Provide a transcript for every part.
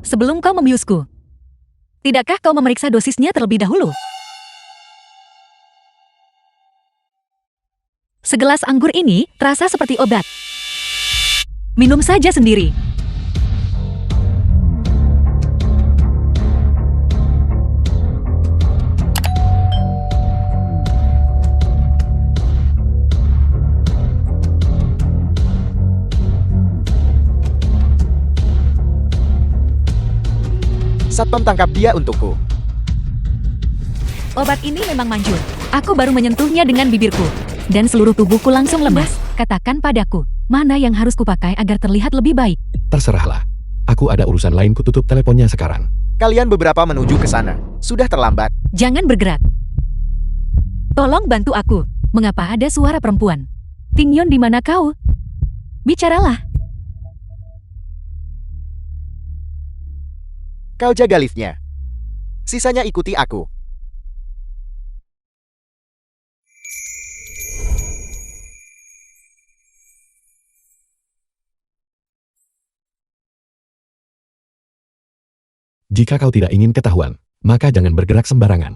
sebelum kau membiusku. Tidakkah kau memeriksa dosisnya terlebih dahulu? Segelas anggur ini terasa seperti obat. Minum saja sendiri. Satpam tangkap dia untukku. Obat ini memang manjur. Aku baru menyentuhnya dengan bibirku. Dan seluruh tubuhku langsung lemas. Katakan padaku, mana yang harus kupakai agar terlihat lebih baik? Terserahlah. Aku ada urusan lain, kututup teleponnya sekarang. Kalian beberapa menuju ke sana. Sudah terlambat. Jangan bergerak. Tolong bantu aku. Mengapa ada suara perempuan? Tingyon, di mana kau? Bicaralah. Kau jaga liftnya. Sisanya ikuti aku. Jika kau tidak ingin ketahuan, maka jangan bergerak sembarangan.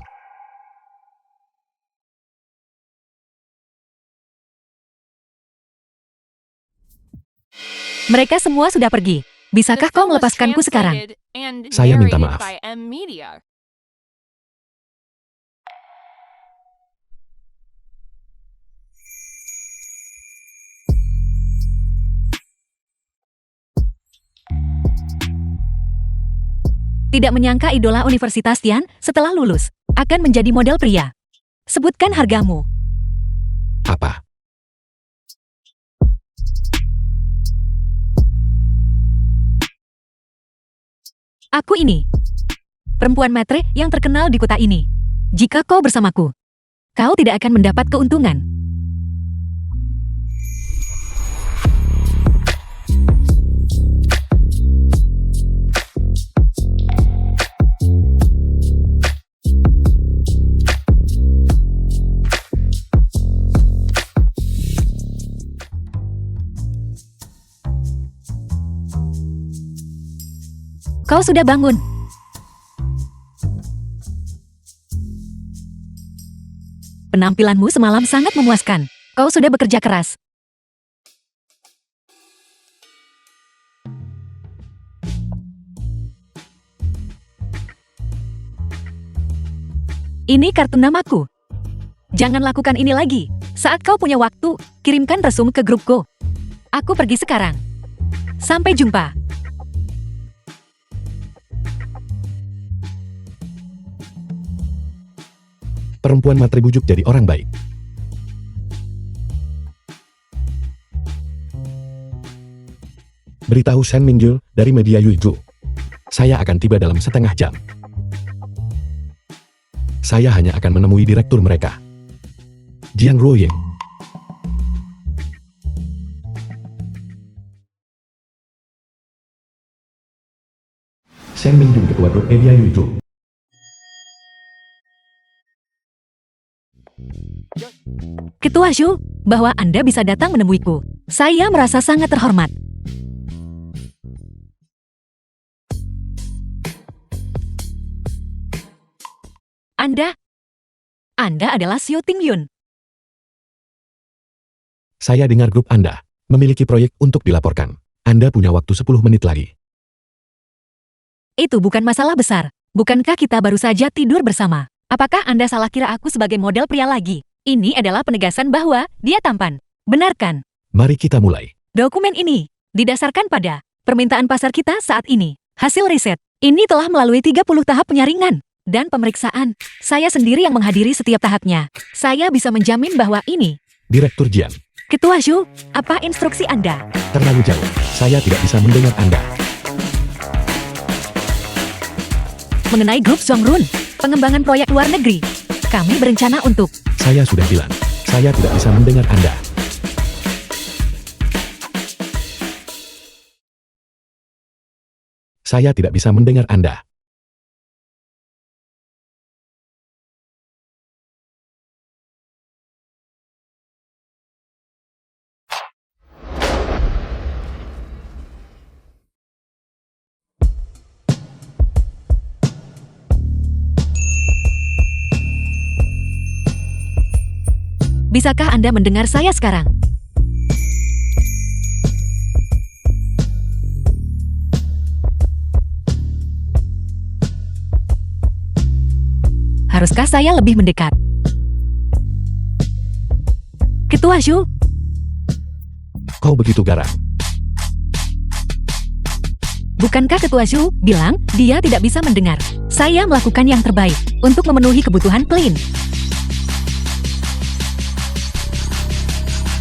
Mereka semua sudah pergi. Bisakah kau melepaskanku sekarang? Saya minta maaf. Tidak menyangka idola Universitas Tian setelah lulus akan menjadi model pria. Sebutkan hargamu. Apa? Aku ini. Perempuan matre yang terkenal di kota ini. Jika kau bersamaku, kau tidak akan mendapat keuntungan. Kau sudah bangun. Penampilanmu semalam sangat memuaskan. Kau sudah bekerja keras. Ini kartu namaku. Jangan lakukan ini lagi. Saat kau punya waktu, kirimkan resume ke grupku. Aku pergi sekarang. Sampai jumpa. Perempuan matre bujuk jadi orang baik. Beritahu Shen Mingjul dari media Yuju. Saya akan tiba dalam setengah jam. Saya hanya akan menemui direktur mereka, Jiang Ruoying. Shen Mingjul, ketua grup media Yuju. Ketua Zhu, bahwa Anda bisa datang menemuiku. Saya merasa sangat terhormat. Anda adalah Xiao Tingyun. Saya dengar grup Anda memiliki proyek untuk dilaporkan. Anda punya waktu 10 menit lagi. Itu bukan masalah besar. Bukankah kita baru saja tidur bersama? Apakah Anda salah kira aku sebagai model pria lagi? Ini adalah penegasan bahwa dia tampan. Benarkan? Mari kita mulai. Dokumen ini didasarkan pada permintaan pasar kita saat ini. Hasil riset ini telah melalui 30 tahap penyaringan dan pemeriksaan. Saya sendiri yang menghadiri setiap tahapnya. Saya bisa menjamin bahwa ini. Direktur Jiang. Ketua Zhu, apa instruksi Anda? Terlalu jauh. Saya tidak bisa mendengar Anda. Mengenai grup Zhongrun, pengembangan proyek luar negeri, kami berencana untuk. Saya sudah bilang, saya tidak bisa mendengar Anda. Saya tidak bisa mendengar Anda. Bisakah Anda mendengar saya sekarang? Haruskah saya lebih mendekat? Ketua Zhou, Kau begitu garang. bukankah Ketua Zhou bilang dia tidak bisa mendengar? Saya melakukan yang terbaik untuk memenuhi kebutuhan Plin.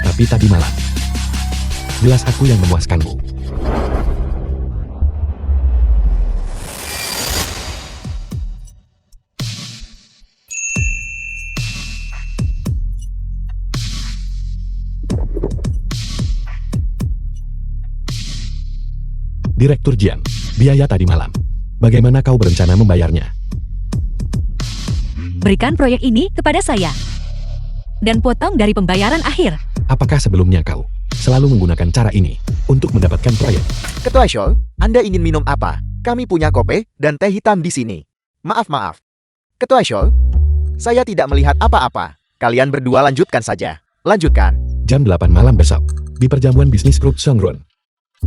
Tapi tadi malam, jelas aku yang memuaskanmu. Direktur Jian, biaya tadi malam. Bagaimana kau berencana membayarnya? Berikan proyek ini kepada saya. Dan potong dari pembayaran akhir. Apakah sebelumnya kau selalu menggunakan cara ini untuk mendapatkan proyek? Ketua Zhou, Anda ingin minum apa? Kami punya kopi dan teh hitam di sini. Maaf. Ketua Zhou, saya tidak melihat apa-apa. Kalian berdua lanjutkan saja. Lanjutkan. Jam 8 malam besok, di perjamuan bisnis grup Songrun.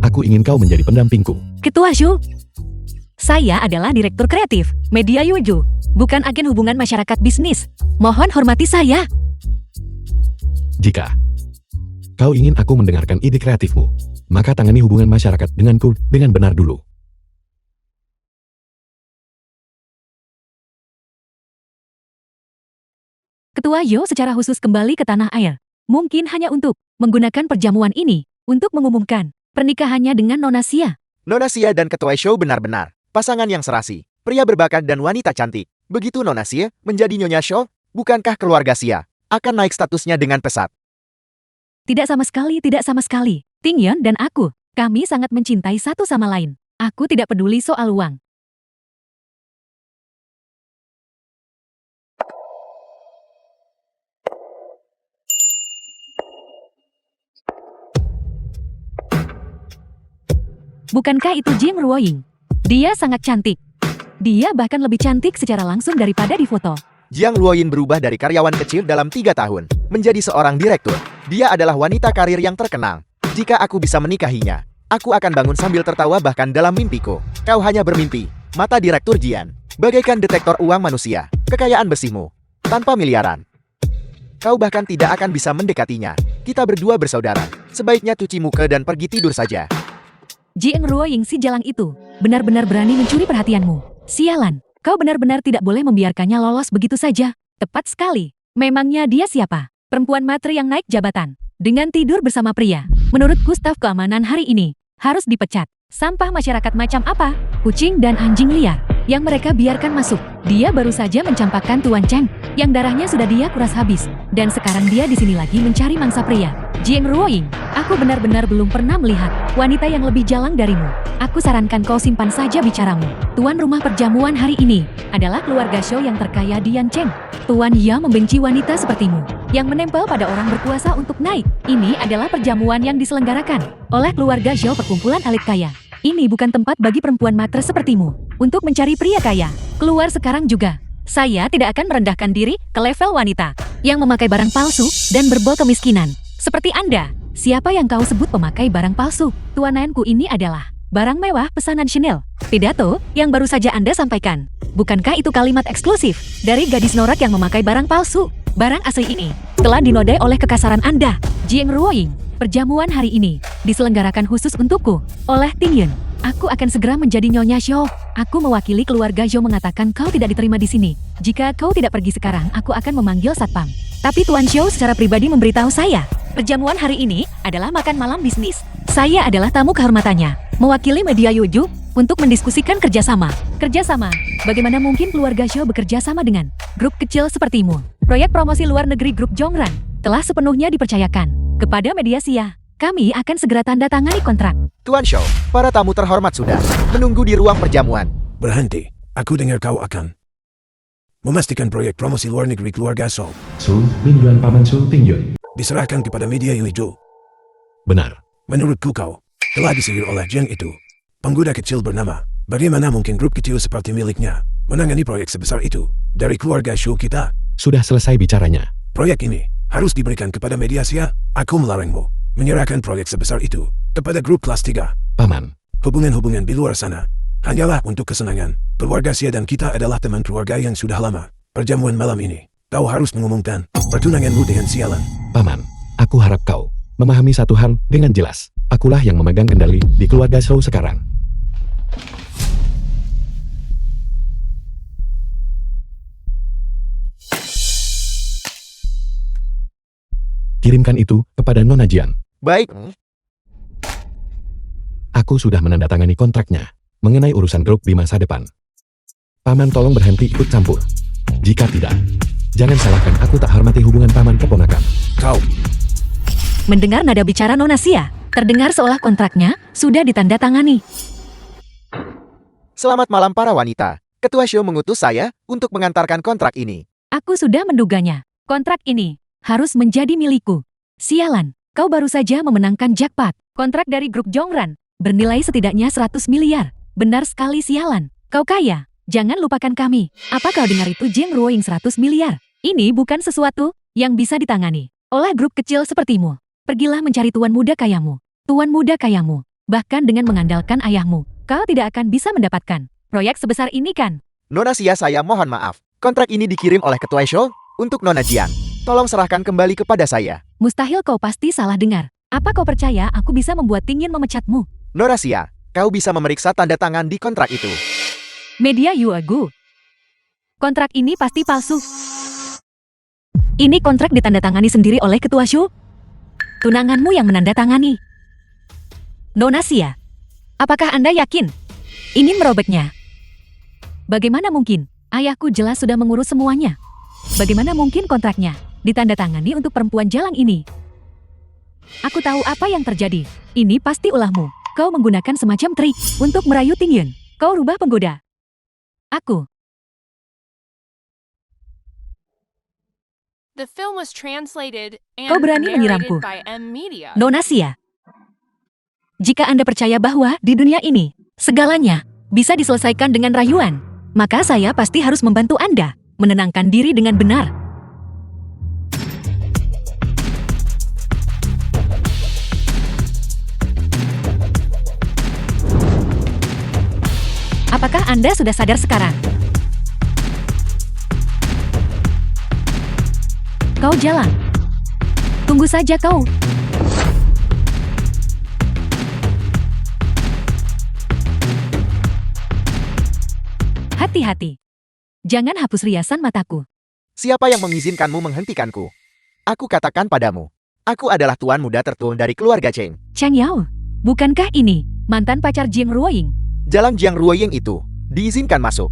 Aku ingin kau menjadi pendampingku. Ketua Zhou, saya adalah direktur kreatif Media Yuju, bukan agen hubungan masyarakat bisnis. Mohon hormati saya. Jika kau ingin aku mendengarkan ide kreatifmu, maka tangani hubungan masyarakat denganku dengan benar dulu. Ketua Yo secara khusus kembali ke tanah air. Mungkin hanya untuk menggunakan perjamuan ini untuk mengumumkan pernikahannya dengan Nona Xia. Nona Xia dan Ketua Zhou benar-benar pasangan yang serasi. Pria berbakat dan wanita cantik. Begitu Nona Xia menjadi Nyonya Zhou, bukankah keluarga Xia akan naik statusnya dengan pesat? Tidak sama sekali. Tingyeon dan aku, kami sangat mencintai satu sama lain. Aku tidak peduli soal uang. Bukankah itu Jing Ruoying? Dia sangat cantik. Dia bahkan lebih cantik secara langsung daripada di foto. Jiang Luoyin berubah dari karyawan kecil dalam 3 tahun menjadi seorang direktur. Dia adalah wanita karir yang terkenal. Jika aku bisa menikahinya, aku akan bangun sambil tertawa bahkan dalam mimpiku. Kau hanya bermimpi. Mata Direktur Jian, bagaikan detektor uang manusia. Kekayaan besimu, tanpa miliaran. Kau bahkan tidak akan bisa mendekatinya. Kita berdua bersaudara. Sebaiknya cuci muka dan pergi tidur saja. Jing Ruoying si jalang itu benar-benar berani mencuri perhatianmu. Sialan, kau benar-benar tidak boleh membiarkannya lolos begitu saja. Tepat sekali. Memangnya dia siapa? Perempuan matre yang naik jabatan dengan tidur bersama pria. Menurutku staf keamanan hari ini harus dipecat. Sampah masyarakat macam apa? Kucing dan anjing liar yang mereka biarkan masuk. Dia baru saja mencampakkan Tuan Cheng yang darahnya sudah dia kuras habis. Dan sekarang dia di sini lagi mencari mangsa pria. Jing Ruoying, aku benar-benar belum pernah melihat wanita yang lebih jalang darimu. Aku sarankan kau simpan saja bicaramu. Tuan rumah perjamuan hari ini adalah keluarga Zhou yang terkaya di Yancheng. Tuan Ya membenci wanita sepertimu yang menempel pada orang berkuasa untuk naik. Ini adalah perjamuan yang diselenggarakan oleh keluarga Zhou perkumpulan elit kaya. Ini bukan tempat bagi perempuan matre sepertimu untuk mencari pria kaya. Keluar sekarang juga. Saya tidak akan merendahkan diri ke level wanita yang memakai barang palsu dan berbau kemiskinan. Seperti Anda, siapa yang kau sebut pemakai barang palsu? Tuananku ini adalah barang mewah pesanan Chanel. Pidato yang baru saja Anda sampaikan. Bukankah itu kalimat eksklusif dari gadis norak yang memakai barang palsu? Barang asli ini telah dinodai oleh kekasaran Anda. Jing Ruoying, perjamuan hari ini diselenggarakan khusus untukku oleh Tingyeon. Aku akan segera menjadi Nyonya Zhou. Aku mewakili keluarga Zhou mengatakan kau tidak diterima di sini. Jika kau tidak pergi sekarang, aku akan memanggil satpam. Tapi Tuan Zhou secara pribadi memberitahu saya, perjamuan hari ini adalah makan malam bisnis. Saya adalah tamu kehormatannya, mewakili media Yuju untuk mendiskusikan kerjasama. Kerjasama? Bagaimana mungkin keluarga Zhou bekerja sama dengan grup kecil sepertimu? Proyek promosi luar negeri grup Zhongran telah sepenuhnya dipercayakan kepada media Xia. Kami akan segera tanda tangani kontrak. Tuan Zhou, para tamu terhormat sudah menunggu di ruang perjamuan. Berhenti. Aku dengar kau akan memastikan proyek promosi luar negeri keluarga Zhou Su, Min Paman Su Tingyeon. diserahkan kepada media Yuju. Benar. Menurutku kau telah disihir oleh Jiang itu. Penggoda kecil bernama. Bagaimana mungkin grup kecil seperti miliknya menangani proyek sebesar itu dari keluarga Zhou kita? Sudah selesai bicaranya. Proyek ini harus diberikan kepada Mediasia. Aku melarangmu menyerahkan proyek sebesar itu kepada grup kelas 3. Paman, Hubungan-hubungan di luar sana hanyalah untuk kesenangan. Keluarga Sia dan kita adalah teman keluarga yang sudah lama. Perjamuan malam ini, kau harus mengumumkan pertunanganmu dengan Sialan. Paman, aku harap kau memahami satu hal dengan jelas. Akulah yang memegang kendali di keluarga Shou sekarang. Kirimkan itu kepada Nona Jian. Baik. Aku sudah menandatangani kontraknya mengenai urusan grup di masa depan. Paman tolong berhenti ikut campur. Jika tidak, jangan salahkan aku tak hormati hubungan paman keponakan. Kau, Mendengar nada bicara Nona Sia, terdengar seolah kontraknya sudah ditandatangani. Selamat malam para wanita. Ketua Shou mengutus saya untuk mengantarkan kontrak ini. Aku sudah menduganya. Kontrak ini harus menjadi milikku. Sialan, kau baru saja memenangkan jackpot. Kontrak dari grup Jongran bernilai setidaknya 100 miliar. Benar sekali Sialan, kau kaya. Jangan lupakan kami. Apa kau dengar itu Jing Ruoying 100 miliar? Ini bukan sesuatu yang bisa ditangani oleh grup kecil sepertimu. Pergilah mencari tuan muda kayamu. Tuan muda kayamu. Bahkan dengan mengandalkan ayahmu, kau tidak akan bisa mendapatkan proyek sebesar ini kan? Nona Sia, saya mohon maaf. Kontrak ini dikirim oleh Ketua Shou untuk Nona Jian. Tolong serahkan kembali kepada saya. Mustahil, kau pasti salah dengar. Apa kau percaya aku bisa membuat Tingyin memecatmu? Nona Sia, kau bisa memeriksa tanda tangan di kontrak itu. Media Yuagu. Kontrak ini pasti palsu. Ini kontrak ditandatangani sendiri oleh Ketua Shou. Tunanganmu yang menandatangani. Nona Sia, apakah Anda yakin ingin merobeknya? Bagaimana mungkin? Ayahku jelas sudah mengurus semuanya. Bagaimana mungkin kontraknya ditandatangani untuk perempuan jalang ini? Aku tahu apa yang terjadi. Ini pasti ulahmu. Kau menggunakan semacam trik untuk merayu Tingyin. Kau rubah penggoda aku. The film was translated and Kau berani narrated menyiramku. by M Media. Nona Sia, jika Anda percaya bahwa di dunia ini segalanya bisa diselesaikan dengan rayuan, maka saya pasti harus membantu Anda menenangkan diri dengan benar. Apakah Anda sudah sadar sekarang? Kau jalan. Tunggu saja kau. Hati-hati. Jangan hapus riasan mataku. Siapa yang mengizinkanmu menghentikanku? Aku katakan padamu, aku adalah tuan muda tertua dari keluarga Cheng. Chang Yao, bukankah ini mantan pacar Jing Ruoying? Jalang Jiang Ruoying itu diizinkan masuk.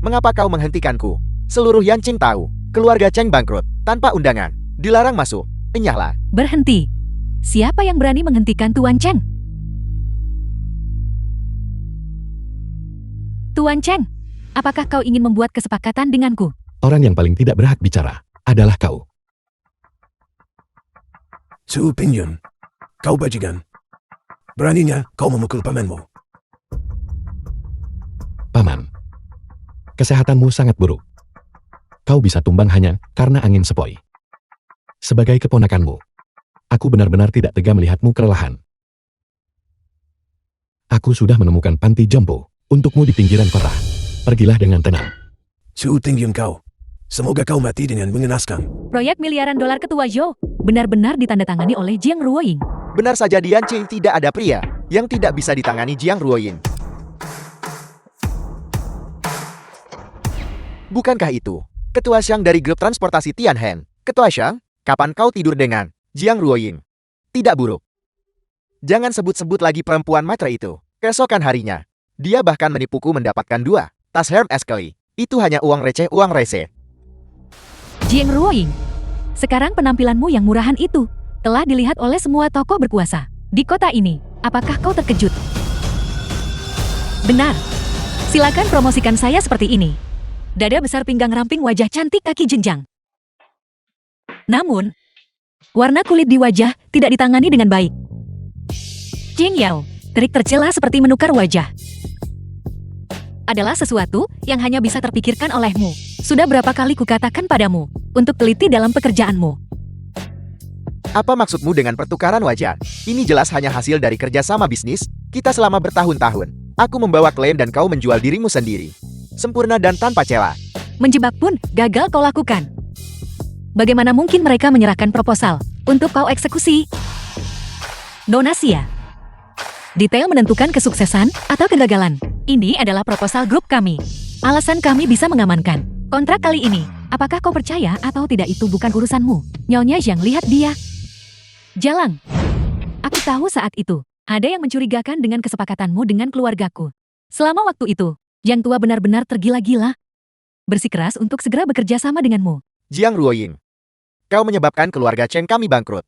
Mengapa kau menghentikanku? Seluruh Yan Cheng tahu, keluarga Cheng bangkrut tanpa undangan, dilarang masuk. Enyahlah. Berhenti. Siapa yang berani menghentikan Tuan Cheng? Tuan Cheng, apakah kau ingin membuat kesepakatan denganku? Orang yang paling tidak berhak bicara adalah kau. Su Pingyun, kau bajingan. Beraninya kau memukul pamanmu. Paman, kesehatanmu sangat buruk. Kau bisa tumbang hanya karena angin sepoi. Sebagai keponakanmu, aku benar-benar tidak tega melihatmu kelelahan. Aku sudah menemukan panti jompo untukmu di pinggiran kota. Pergilah dengan tenang. Su Tingyun kau. Semoga kau mati dengan mengenaskan. Proyek miliaran dolar Ketua Zhou benar-benar ditandatangani oleh Jiang Ruoying. Benar saja di Yan Cheng tidak ada pria yang tidak bisa ditangani Jiang Ruoying. Bukankah itu Ketua Xiang dari grup transportasi Tianhen? Ketua Xiang, kapan kau tidur dengan Jiang Ruoying? Tidak buruk. Jangan sebut-sebut lagi perempuan matre itu. Keesokan harinya, dia bahkan menipuku mendapatkan 2 tas Hermes Kelly. Itu hanya uang receh, uang rese. Jiang Ruoying, sekarang penampilanmu yang murahan itu telah dilihat oleh semua tokoh berkuasa di kota ini. Apakah kau terkejut? Benar. Silakan promosikan saya seperti ini. Dada besar, pinggang ramping, wajah cantik, kaki jenjang. Namun, warna kulit di wajah tidak ditangani dengan baik. Jing Yao, trik tercela seperti menukar wajah adalah sesuatu yang hanya bisa terpikirkan olehmu. Sudah berapa kali kukatakan padamu untuk teliti dalam pekerjaanmu. Apa maksudmu dengan pertukaran wajar? Ini jelas hanya hasil dari kerjasama bisnis kita selama bertahun-tahun. Aku membawa klien dan kau menjual dirimu sendiri. Sempurna dan tanpa celah. Menjebak pun gagal kau lakukan. Bagaimana mungkin mereka menyerahkan proposal untuk kau eksekusi? Donasia. Detail menentukan kesuksesan atau kegagalan. Ini adalah proposal grup kami. Alasan kami bisa mengamankan kontrak kali ini. Apakah kau percaya atau tidak itu bukan urusanmu. Nyonya Zhang, lihat dia. Jalang. Aku tahu saat itu, ada yang mencurigakan dengan kesepakatanmu dengan keluargaku. Selama waktu itu, Yang Tua benar-benar tergila-gila. Bersikeras untuk segera bekerja sama denganmu. Jiang Ruoying, kau menyebabkan keluarga Chen kami bangkrut.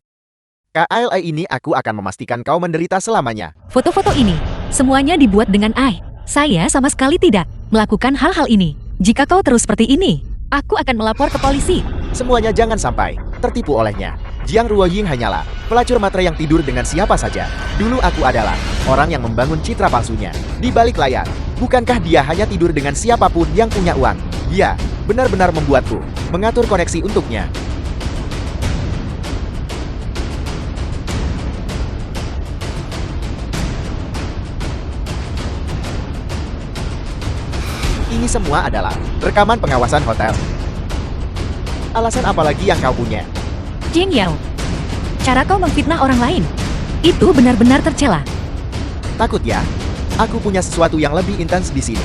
KLA ini aku akan memastikan kau menderita selamanya. Foto-foto ini, semuanya dibuat dengan AI. Saya sama sekali tidak melakukan hal-hal ini. Jika kau terus seperti ini, aku akan melapor ke polisi. Semuanya jangan sampai tertipu olehnya. Jiang Ruoying hanyalah pelacur matre yang tidur dengan siapa saja. Dulu aku adalah orang yang membangun citra palsunya di balik layar. Bukankah dia hanya tidur dengan siapapun yang punya uang? Dia benar-benar membuatku mengatur koneksi untuknya. Ini semua adalah rekaman pengawasan hotel. Alasan apa lagi yang kau punya? Jing Yao, cara kau memfitnah orang lain, itu benar-benar tercela. Takut ya? Aku punya sesuatu yang lebih intens di sini.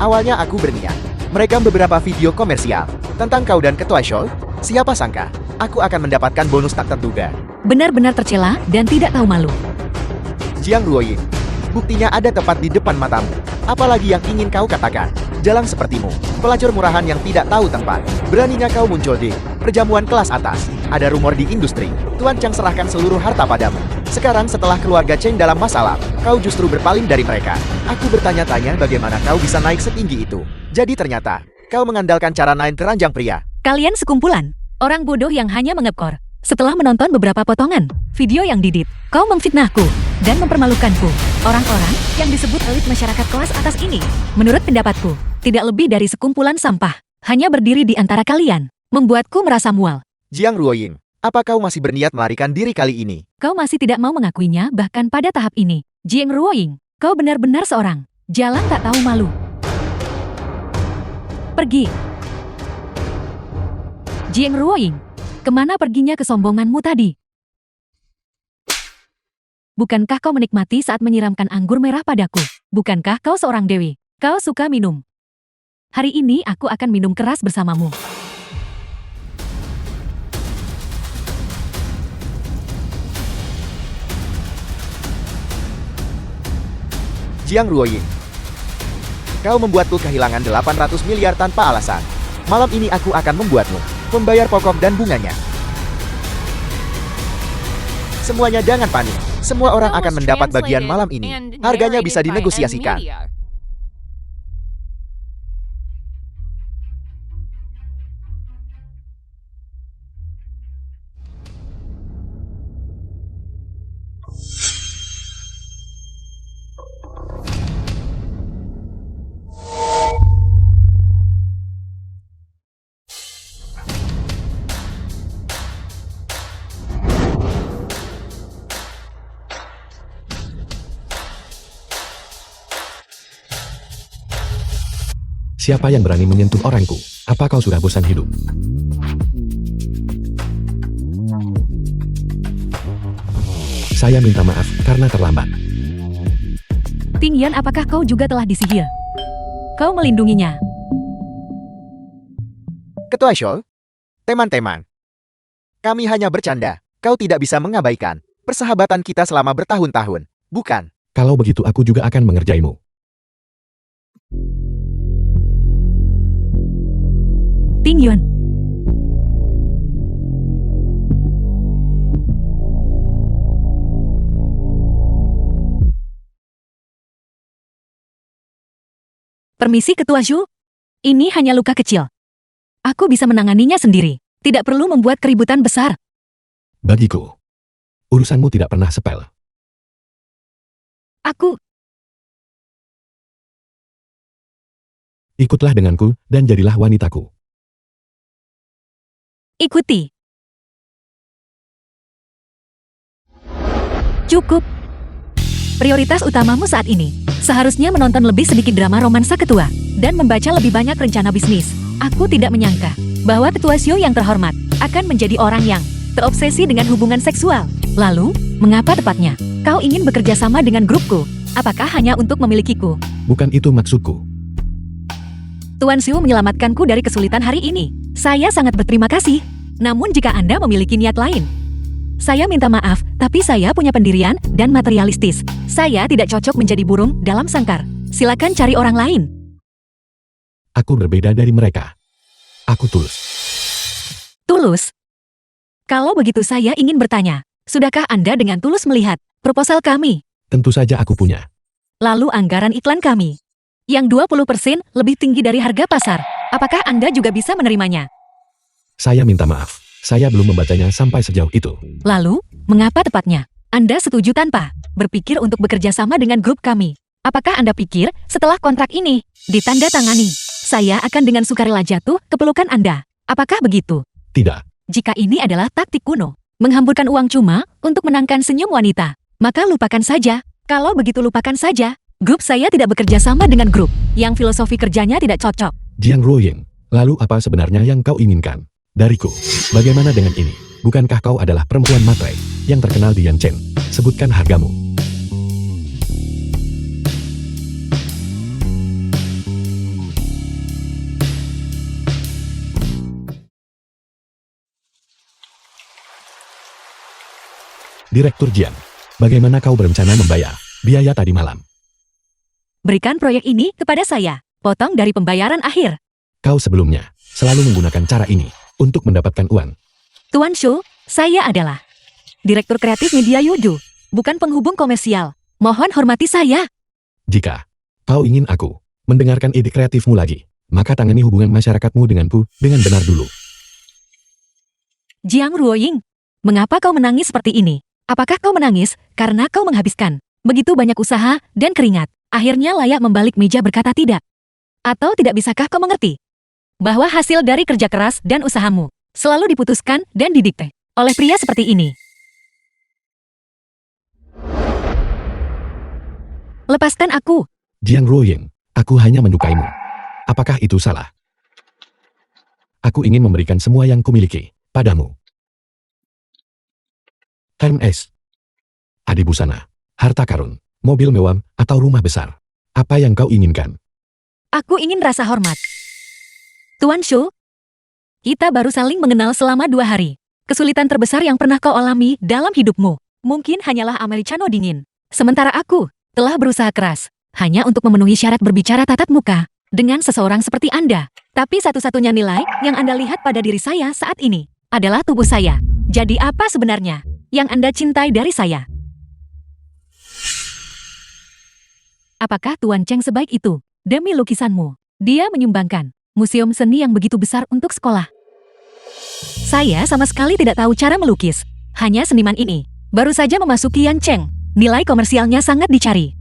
Awalnya aku berniat merekam beberapa video komersial tentang kau dan Ketua Show. Siapa sangka, aku akan mendapatkan bonus tak terduga. Benar-benar tercela dan tidak tahu malu. Jiang Ruoying, buktinya ada tepat di depan matamu. Apalagi yang ingin kau katakan? Jalang sepertimu, pelacur murahan yang tidak tahu tempat. Beraninya kau muncul di perjamuan kelas atas. Ada rumor di industri, Tuan Chang serahkan seluruh harta padamu. Sekarang setelah keluarga Cheng dalam masalah, kau justru berpaling dari mereka. Aku bertanya-tanya bagaimana kau bisa naik setinggi itu. Jadi ternyata, kau mengandalkan cara naik teranjang pria. Kalian sekumpulan orang bodoh yang hanya mengekor. Setelah menonton beberapa potongan video yang didit, kau memfitnahku dan mempermalukanku. Orang-orang yang disebut elit masyarakat kelas atas ini, menurut pendapatku, tidak lebih dari sekumpulan sampah. Hanya berdiri di antara kalian, membuatku merasa mual. Jiang Ruoying, apa kau masih berniat melarikan diri kali ini? Kau masih tidak mau mengakuinya bahkan pada tahap ini. Jiang Ruoying, kau benar-benar seorang jalang tak tahu malu. Pergi. Jiang Ruoying, kemana perginya kesombonganmu tadi? Bukankah kau menikmati saat menyiramkan anggur merah padaku? Bukankah kau seorang dewi? Kau suka minum. Hari ini aku akan minum keras bersamamu. Jiang Ruoying, kau membuatku kehilangan 800 miliar tanpa alasan. Malam ini aku akan membuatmu membayar pokok dan bunganya. Semuanya jangan panik. Semua orang akan mendapat bagian malam ini. Harganya bisa dinegosiasikan. Siapa yang berani menyentuh orangku? Apa kau sudah bosan hidup? Saya minta maaf karena terlambat. Ting Yan, apakah kau juga telah disihir? Kau melindunginya. Ketua Show, teman-teman, kami hanya bercanda. Kau tidak bisa mengabaikan persahabatan kita selama bertahun-tahun, bukan? Kalau begitu aku juga akan mengerjaimu. Ting Yun. Permisi Ketua Zhu. Ini hanya luka kecil. Aku bisa menanganinya sendiri. Tidak perlu membuat keributan besar. Bagiku, Urusanmu tidak pernah sepele. Aku, Ikutlah denganku dan jadilah wanitaku. ikuti. Cukup. Prioritas utamamu saat ini seharusnya menonton lebih sedikit drama romansa ketua dan membaca lebih banyak rencana bisnis. Aku tidak menyangka bahwa ketua Xiu yang terhormat akan menjadi orang yang terobsesi dengan hubungan seksual. Lalu, mengapa tepatnya kau ingin bekerja sama dengan grupku? Apakah hanya untuk memilikiku? Bukan itu maksudku. Tuan Xiu menyelamatkanku dari kesulitan hari ini. Saya sangat berterima kasih. Namun jika Anda memiliki niat lain, saya minta maaf, tapi saya punya pendirian dan materialistis. Saya tidak cocok menjadi burung dalam sangkar. Silakan cari orang lain. Aku berbeda dari mereka. Aku tulus. Tulus? Kalau begitu saya ingin bertanya, sudahkah Anda dengan tulus melihat proposal kami? Tentu saja aku punya. Lalu anggaran iklan kami, yang 20% lebih tinggi dari harga pasar. Apakah Anda juga bisa menerimanya? Saya minta maaf. Saya belum membacanya sampai sejauh itu. Lalu, mengapa tepatnya Anda setuju tanpa berpikir untuk bekerja sama dengan grup kami? Apakah Anda pikir setelah kontrak ini ditandatangani, saya akan dengan sukarela jatuh ke pelukan Anda? Apakah begitu? Tidak. Jika ini adalah taktik kuno, menghamburkan uang cuma untuk menangkan senyum wanita, maka lupakan saja. Kalau begitu lupakan saja. Grup saya tidak bekerja sama dengan grup yang filosofi kerjanya tidak cocok. Jiang Ruoying, lalu apa sebenarnya yang kau inginkan dariku? Bagaimana dengan ini? Bukankah kau adalah perempuan matre yang terkenal di Yanchen? Sebutkan hargamu. Direktur Jiang, bagaimana kau berencana membayar biaya tadi malam? Berikan proyek ini kepada saya, potong dari pembayaran akhir. Kau sebelumnya selalu menggunakan cara ini untuk mendapatkan uang. Tuan Shu, saya adalah Direktur Kreatif Media Yuju, bukan penghubung komersial. Mohon hormati saya. Jika kau ingin aku mendengarkan ide kreatifmu lagi, maka tangani hubungan masyarakatmu denganku dengan benar dulu. Jiang Ruoying, mengapa kau menangis seperti ini? Apakah kau menangis karena kau menghabiskan begitu banyak usaha dan keringat, akhirnya layak membalik meja berkata tidak? Atau tidak bisakah kau mengerti bahwa hasil dari kerja keras dan usahamu selalu diputuskan dan didikte oleh pria seperti ini? Lepaskan aku. Jiang Ruoying, aku hanya menyukaimu. Apakah itu salah? Aku ingin memberikan semua yang kumiliki padamu. HMS, adi busana, harta karun, mobil mewah, atau rumah besar. Apa yang kau inginkan? Aku ingin rasa hormat. Tuan Shu, kita baru saling mengenal selama 2 hari. Kesulitan terbesar yang pernah kau alami dalam hidupmu mungkin hanyalah americano dingin. Sementara aku telah berusaha keras hanya untuk memenuhi syarat berbicara tatap muka dengan seseorang seperti Anda. Tapi satu-satunya nilai yang Anda lihat pada diri saya saat ini adalah tubuh saya. Jadi apa sebenarnya yang Anda cintai dari saya? Apakah Tuan Cheng sebaik itu? Demi lukisanmu, dia menyumbangkan museum seni yang begitu besar untuk sekolah. Saya sama sekali tidak tahu cara melukis. Hanya seniman ini baru saja memasuki Yancheng. Nilai komersialnya sangat dicari.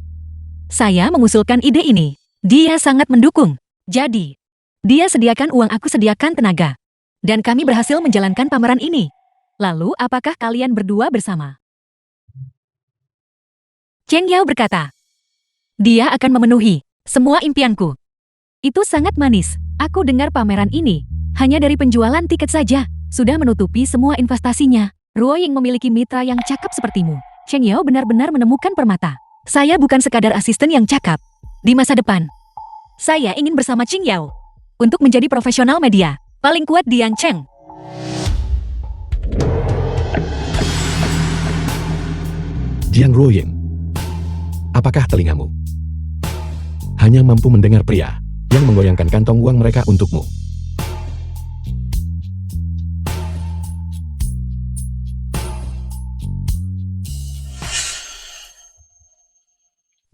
Saya mengusulkan ide ini. Dia sangat mendukung. Jadi, dia sediakan uang, aku sediakan tenaga. Dan kami berhasil menjalankan pameran ini. Lalu, apakah kalian berdua bersama? Cheng Yao berkata, dia akan memenuhi semua impianku. Itu sangat manis. Aku dengar pameran ini hanya dari penjualan tiket saja sudah menutupi semua investasinya. Ruoying memiliki mitra yang cakap sepertimu. Cheng Yao benar-benar menemukan permata. Saya bukan sekadar asisten yang cakap. Di masa depan, saya ingin bersama Cheng Yao untuk menjadi profesional media paling kuat di Yancheng. Jiang Ruoying, apakah telingamu hanya mampu mendengar pria yang menggoyangkan kantong uang mereka untukmu?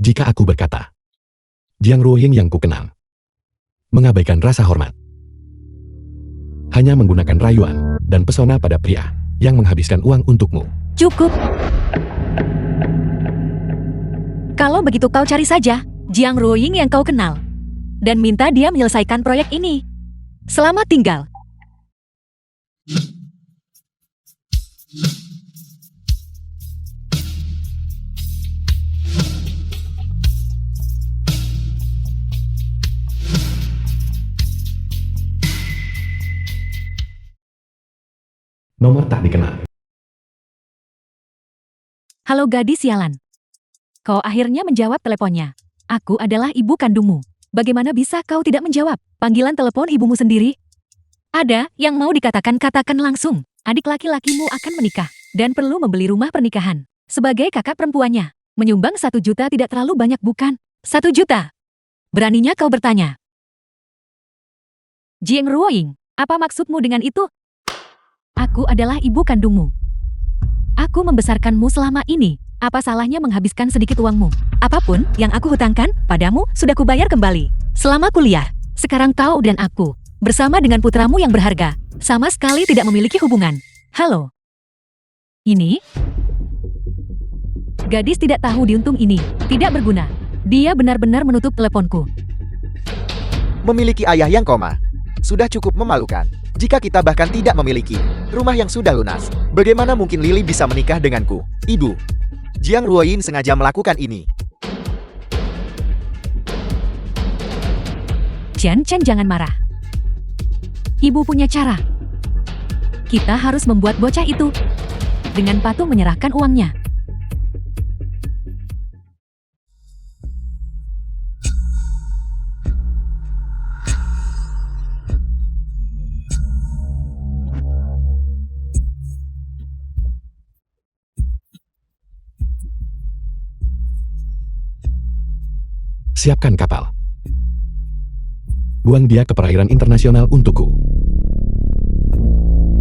Jika aku berkata, Jiang Ruoying yang kukenal mengabaikan rasa hormat, hanya menggunakan rayuan dan pesona pada pria yang menghabiskan uang untukmu, Cukup. Kalau begitu kau cari saja Jiang Ruoying yang kau kenal. Dan minta dia menyelesaikan proyek ini. Selamat tinggal. Nomor tak dikenal. Halo gadis sialan. Kau akhirnya menjawab teleponnya. Aku adalah ibu kandungmu. Bagaimana bisa kau tidak menjawab panggilan telepon ibumu sendiri? Ada yang mau dikatakan, katakan langsung. Adik laki-lakimu akan menikah dan perlu membeli rumah pernikahan. Sebagai kakak perempuannya, menyumbang 1 juta tidak terlalu banyak bukan? 1 juta. Beraninya kau bertanya. Jiang Ruoying, apa maksudmu dengan itu? Aku adalah ibu kandungmu. Aku membesarkanmu selama ini. Apa salahnya menghabiskan sedikit uangmu? Apapun yang aku hutangkan padamu sudah kubayar kembali. Selama kuliah, sekarang kau dan aku, bersama dengan putramu yang berharga, sama sekali tidak memiliki hubungan. Halo. Ini? Gadis tidak tahu diuntung ini, tidak berguna. Dia benar-benar menutup teleponku. Memiliki ayah yang koma. Sudah cukup memalukan. Jika kita bahkan tidak memiliki rumah yang sudah lunas, bagaimana mungkin Lily bisa menikah denganku? Ibu. Jiang Ruoying sengaja melakukan ini. Chen jangan marah. Ibu punya cara. Kita harus membuat bocah itu dengan patuh menyerahkan uangnya. Siapkan kapal. Buang dia ke perairan internasional untukku.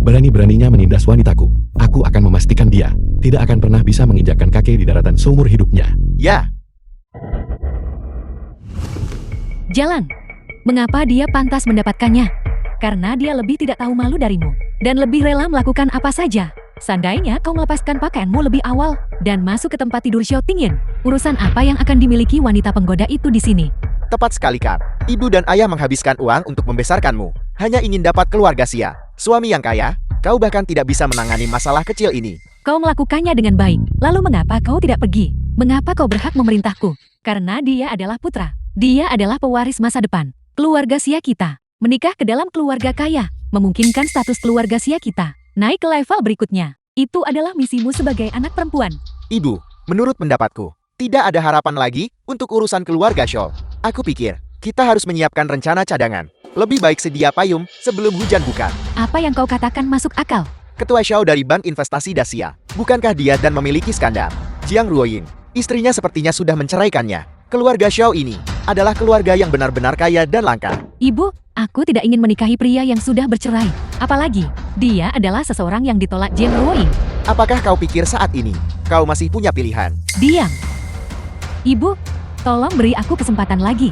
Berani-beraninya menindas wanitaku. Aku akan memastikan dia tidak akan pernah bisa menginjakkan kaki di daratan seumur hidupnya. Ya, Jalan. Mengapa dia pantas mendapatkannya? Karena dia lebih tidak tahu malu darimu dan lebih rela melakukan apa saja. Seandainya kau melepaskan pakaianmu lebih awal dan masuk ke tempat tidur Xiao Tingyin, urusan apa yang akan dimiliki wanita penggoda itu di sini? tepat sekali Kak. Ibu dan ayah menghabiskan uang untuk membesarkanmu. Hanya ingin dapat keluarga Xia, suami yang kaya. Kau bahkan tidak bisa menangani masalah kecil ini. Kau melakukannya dengan baik. Lalu mengapa kau tidak pergi? Mengapa kau berhak memerintahku? Karena dia adalah putra. Dia adalah pewaris masa depan. Keluarga Xia kita. Menikah ke dalam keluarga kaya. Memungkinkan status keluarga Xia kita naik ke level berikutnya. Itu adalah misimu sebagai anak perempuan. Ibu, menurut pendapatku, tidak ada harapan lagi untuk urusan keluarga Shaw. Aku pikir, kita harus menyiapkan rencana cadangan. Lebih baik sedia payung sebelum hujan bukan. Apa yang kau katakan masuk akal. Ketua Shaw dari Bank Investasi Dacia. Bukankah dia dan memiliki skandal? Jiang Ruoying, istrinya sepertinya sudah menceraikannya. Keluarga Shaw ini adalah keluarga yang benar-benar kaya dan langka. Ibu, aku tidak ingin menikahi pria yang sudah bercerai. Apalagi, dia adalah seseorang yang ditolak Jiang Ruoying. Apakah kau pikir saat ini, kau masih punya pilihan? Diam. Ibu, tolong beri aku kesempatan lagi.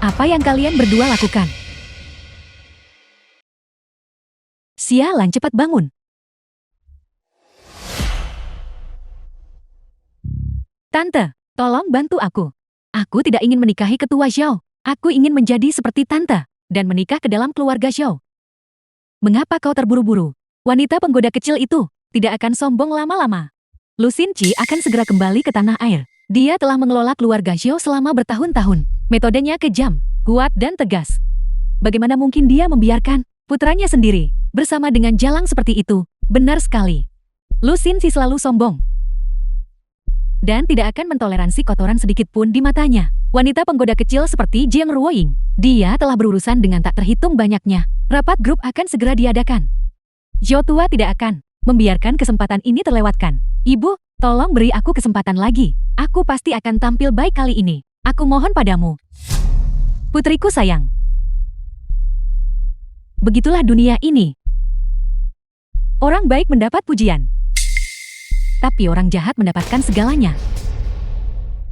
Apa yang kalian berdua lakukan? Sialan, cepat bangun. Tante, tolong bantu aku. Aku tidak ingin menikahi ketua Xiao. Aku ingin menjadi seperti tante dan menikah ke dalam keluarga Xiao. Mengapa kau terburu-buru? Wanita penggoda kecil itu tidak akan sombong lama-lama. Lu Xinqi akan segera kembali ke tanah air. Dia telah mengelola keluarga Xiao selama bertahun-tahun. Metodenya kejam, kuat dan tegas. Bagaimana mungkin dia membiarkan putranya sendiri bersama dengan jalang seperti itu? Benar sekali. Lu Xinqi selalu sombong dan tidak akan mentoleransi kotoran sedikit pun di matanya. Wanita penggoda kecil seperti Jiang Ruoying, dia telah berurusan dengan tak terhitung banyaknya. Rapat grup akan segera diadakan. Zhou tua tidak akan membiarkan kesempatan ini terlewatkan. Ibu, tolong beri aku kesempatan lagi. Aku pasti akan tampil baik kali ini. Aku mohon padamu. Putriku sayang. Begitulah dunia ini. Orang baik mendapat pujian, tapi orang jahat mendapatkan segalanya.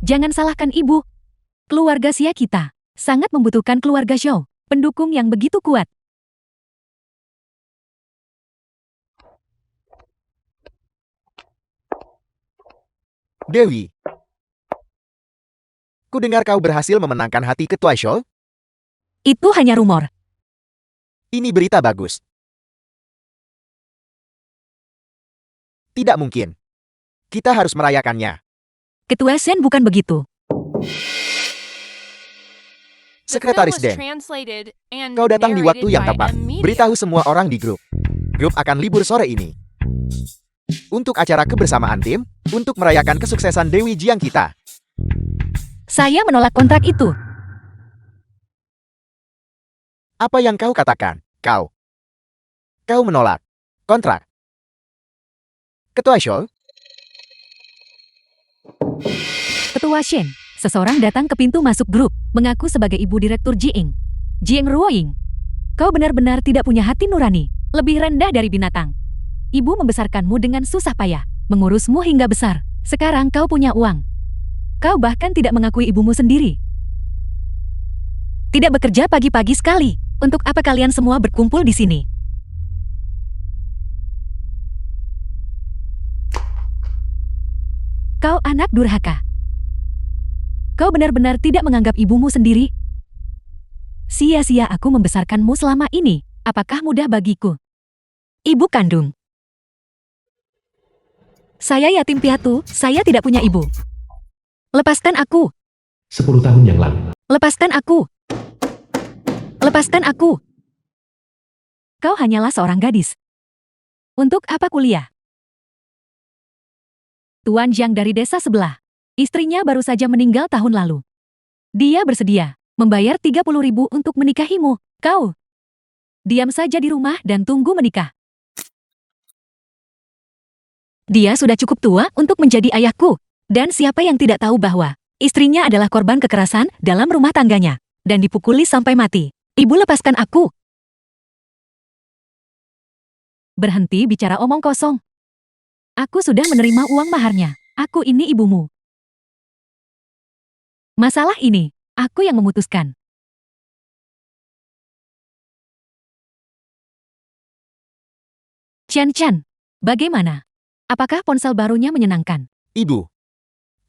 Jangan salahkan ibu. Keluarga Xia kita sangat membutuhkan keluarga Zhou, pendukung yang begitu kuat. Dewi. Ku dengar kau berhasil memenangkan hati Ketua Shou. Itu hanya rumor. Ini berita bagus. Tidak mungkin. Kita harus merayakannya. Ketua Shen bukan begitu. The Sekretaris film was Den, translated and kau datang di waktu narrated yang by tepat. a media. Beritahu semua orang di grup. Grup akan libur sore ini. Untuk acara kebersamaan tim, untuk merayakan kesuksesan Dewi Jiang kita. Saya menolak kontrak itu. Apa yang kau katakan? Kau menolak kontrak. Ketua Shou, Ketua Shen, seseorang datang ke pintu masuk grup, mengaku sebagai ibu direktur Jiing. Jiang Ruoying. Kau benar-benar tidak punya hati nurani, lebih rendah dari binatang. Ibu membesarkanmu dengan susah payah, mengurusmu hingga besar. Sekarang kau punya uang. Kau bahkan tidak mengakui ibumu sendiri. Tidak bekerja pagi-pagi sekali. Untuk apa kalian semua berkumpul di sini? Kau anak durhaka. Kau benar-benar tidak menganggap ibumu sendiri. Sia-sia aku membesarkanmu selama ini. Apakah mudah bagiku? Ibu kandung. Saya yatim piatu, saya tidak punya ibu. Lepaskan aku. 10 tahun yang lalu, Lepaskan aku. Lepaskan aku. Kau hanyalah seorang gadis. Untuk apa kuliah? Tuan Jiang dari desa sebelah. Istrinya baru saja meninggal tahun lalu. Dia bersedia membayar 30.000 untuk menikahimu. Kau diam saja di rumah dan tunggu menikah. Dia sudah cukup tua untuk menjadi ayahku. Dan siapa yang tidak tahu bahwa istrinya adalah korban kekerasan dalam rumah tangganya dan dipukuli sampai mati. Ibu, lepaskan aku. Berhenti bicara omong kosong. Aku sudah menerima uang maharnya. Aku ini ibumu. Masalah ini, aku yang memutuskan. Chan, bagaimana? Apakah ponsel barunya menyenangkan? Ibu.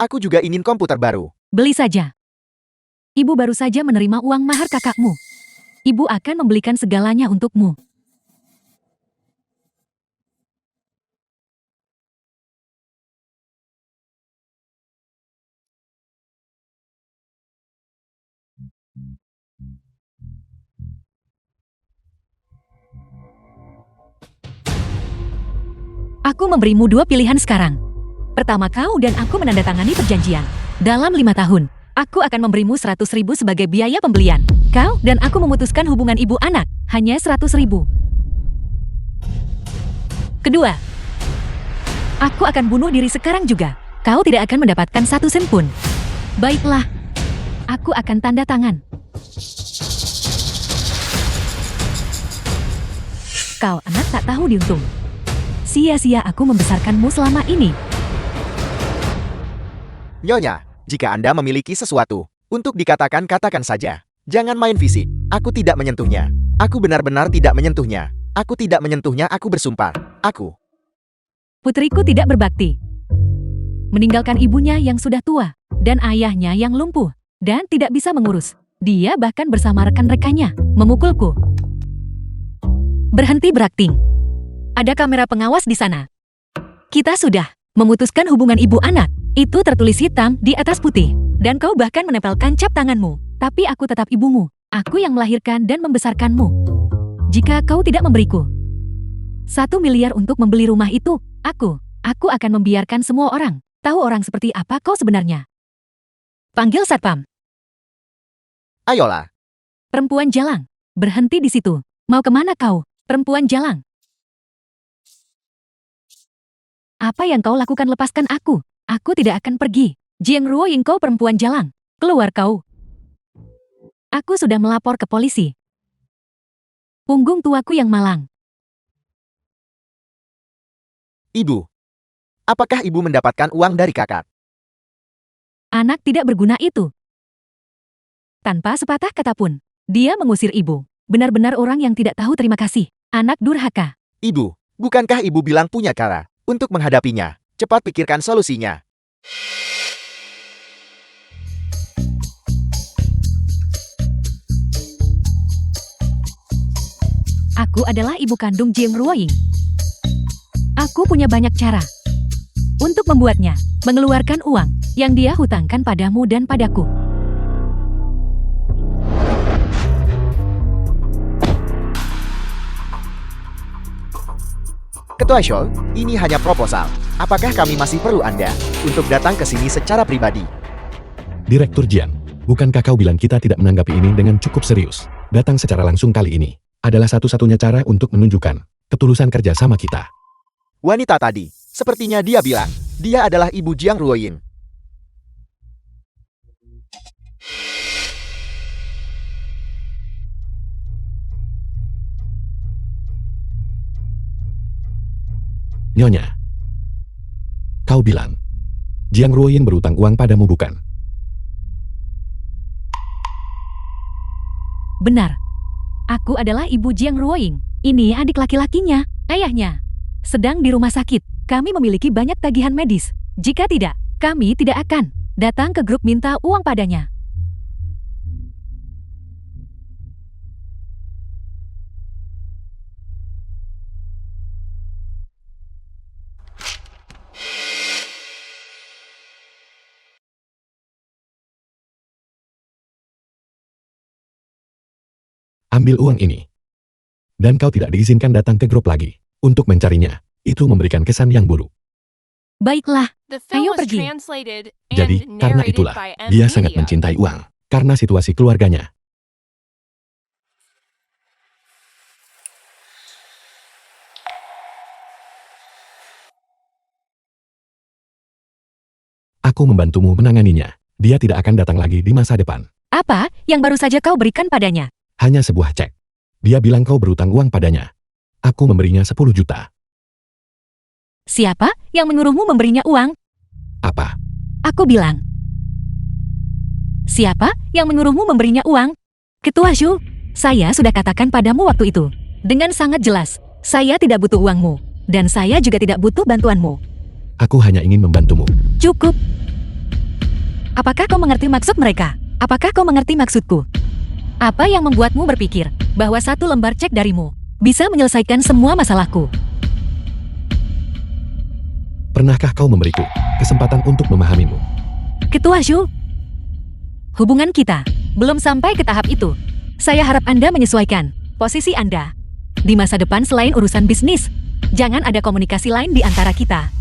Aku juga ingin komputer baru. Beli saja. Ibu baru saja menerima uang mahar kakakmu. Ibu akan membelikan segalanya untukmu. Aku memberimu 2 pilihan sekarang. Pertama, kau dan aku menandatangani perjanjian. Dalam 5 tahun, aku akan memberimu 100.000 sebagai biaya pembelian. Kau dan aku memutuskan hubungan ibu anak, hanya 100.000. Kedua, aku akan bunuh diri sekarang juga. Kau tidak akan mendapatkan 1 sen pun. Baiklah, aku akan tanda tangan. Kau anak tak tahu diuntung. Sia-sia aku membesarkanmu selama ini. Nyonya, jika Anda memiliki sesuatu untuk dikatakan, katakan saja. Jangan main fisik. Aku tidak menyentuhnya. Aku benar-benar tidak menyentuhnya. Aku tidak menyentuhnya, aku bersumpah. Aku. Putriku tidak berbakti. Meninggalkan ibunya yang sudah tua, dan ayahnya yang lumpuh, dan tidak bisa mengurus. Dia bahkan bersama rekan-rekannya, memukulku. Berhenti berakting. Ada kamera pengawas di sana. Kita sudah memutuskan hubungan ibu anak. Itu tertulis hitam di atas putih. Dan kau bahkan menempelkan cap tanganmu. Tapi aku tetap ibumu. Aku yang melahirkan dan membesarkanmu. Jika kau tidak memberiku 1 miliar untuk membeli rumah itu, aku akan membiarkan semua orang tahu orang seperti apa kau sebenarnya. Panggil satpam. Ayolah. Perempuan jalang. Berhenti di situ. Mau kemana kau, perempuan jalang? Apa yang kau lakukan? Lepaskan aku. Aku tidak akan pergi. Jiang Ruoying, kau perempuan jalang. Keluar kau. Aku sudah melapor ke polisi. Punggung tuaku yang malang. Ibu. Apakah ibu mendapatkan uang dari kakak? Anak tidak berguna itu. Tanpa sepatah kata pun, dia mengusir ibu. Benar-benar orang yang tidak tahu terima kasih. Anak durhaka. Ibu, bukankah ibu bilang punya cara untuk menghadapinya? Cepat pikirkan solusinya. Aku adalah ibu kandung Jiang Ruoying. Aku punya banyak cara untuk membuatnya mengeluarkan uang yang dia hutangkan padamu dan padaku. Ketua Shoal, ini hanya proposal. Apakah kami masih perlu Anda untuk datang ke sini secara pribadi? Direktur Jian, bukankah kau bilang kita tidak menanggapi ini dengan cukup serius? Datang secara langsung kali ini adalah satu-satunya cara untuk menunjukkan ketulusan kerja sama kita. Wanita tadi, sepertinya dia bilang, dia adalah ibu Jiang Ruoying. Nyonya, kau bilang Jiang Ruoying berutang uang padamu bukan? Benar. Aku adalah ibu Jiang Ruoying. Ini adik laki-lakinya, ayahnya. Sedang di rumah sakit. Kami memiliki banyak tagihan medis. Jika tidak, kami tidak akan datang ke grup minta uang padanya. Ambil uang ini. Dan kau tidak diizinkan datang ke grup lagi untuk mencarinya. Itu memberikan kesan yang buruk. Baiklah, The film Ayo was pergi. translated Jadi, and karena narrated itulah, by dia M. sangat Media. mencintai uang. Karena situasi keluarganya. Aku membantumu menanganinya. Dia tidak akan datang lagi di masa depan. apa yang baru saja kau berikan padanya? Hanya sebuah cek. Dia bilang kau berutang uang padanya. Aku memberinya 10 juta. Siapa yang menyuruhmu memberinya uang? Apa? Aku bilang. Siapa yang menyuruhmu memberinya uang? Ketua Zhu, saya sudah katakan padamu waktu itu. Dengan sangat jelas, saya tidak butuh uangmu. Dan saya juga tidak butuh bantuanmu. Aku hanya ingin membantumu. Cukup. Apakah kau mengerti maksud mereka? Apakah kau mengerti maksudku? Apa yang membuatmu berpikir bahwa satu lembar cek darimu bisa menyelesaikan semua masalahku? Pernahkah kau memberiku kesempatan untuk memahamimu? Ketua Zhu, hubungan kita belum sampai ke tahap itu. Saya harap Anda menyesuaikan posisi Anda di masa depan selain urusan bisnis. Jangan ada komunikasi lain di antara kita.